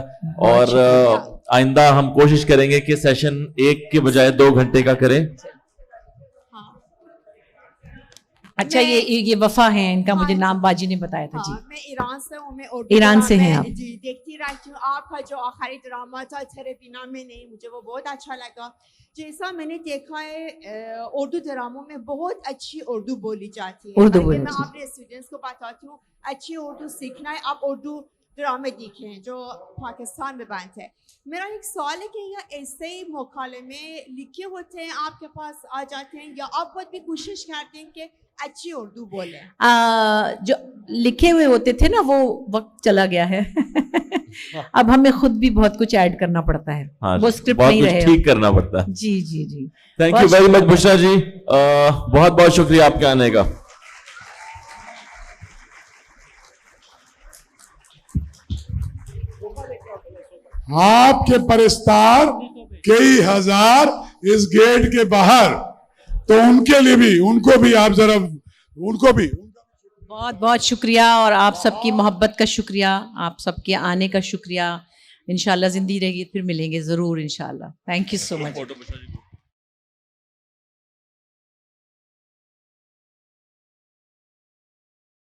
اور آئندہ ہم کوشش کریں گے کہ سیشن 1 کے بجائے 2 گھنٹے کا کریں. اچھا یہ وفا ہیں, ان کا مجھے نام باجی نے بتایا تھا. جی میں ایران سے ہوں, میں اردو ایران سے ہیں آپ. جی دیکھتی رہتی ہوں. آپ کا جو آخری ڈرامہ تھا تیرے بنا میں نہیں, مجھے وہ بہت اچھا لگا. جیسا میں نے دیکھا ہے اردو ڈراموں میں بہت اچھی اردو بولی جاتی ہے. میں اپنے اسٹوڈنٹس کو بتاتی ہوں اچھی اردو سیکھنا ہے, آپ اردو ڈرامے دیکھیں جو پاکستان میں بنتے ہیں. میرا ایک سوال ہے کہ یہ ایسے ہی مکالمے لکھے ہوتے ہیں آپ کے پاس آ جاتے ہیں, یا آپ خود بھی کوشش کرتے ہیں کہ اچھی اردو بولیں؟ جو لکھے ہوئے ہوتے تھے نا وہ وقت چلا گیا ہے. اب ہمیں خود بھی بہت کچھ ایڈ کرنا پڑتا ہے, وہ اسکرپٹ نہیں رہے, ٹھیک کرنا پڑتا ہے. جی جی جی. تھینک یو ویری مچ بشرا جی, بہت بہت شکریہ آپ کے آنے کا. آپ کے پرستار کئی ہزار اس گیٹ کے باہر, تو ان کے لیے بھی, ان کو بھی آپ ذرا, ان کو بھی بہت بہت شکریہ, اور آپ سب کی محبت کا شکریہ, آپ سب کے آنے کا شکریہ. انشاءاللہ زندگی رہے گی پھر ملیں گے ضرور انشاءاللہ. Thank you so much.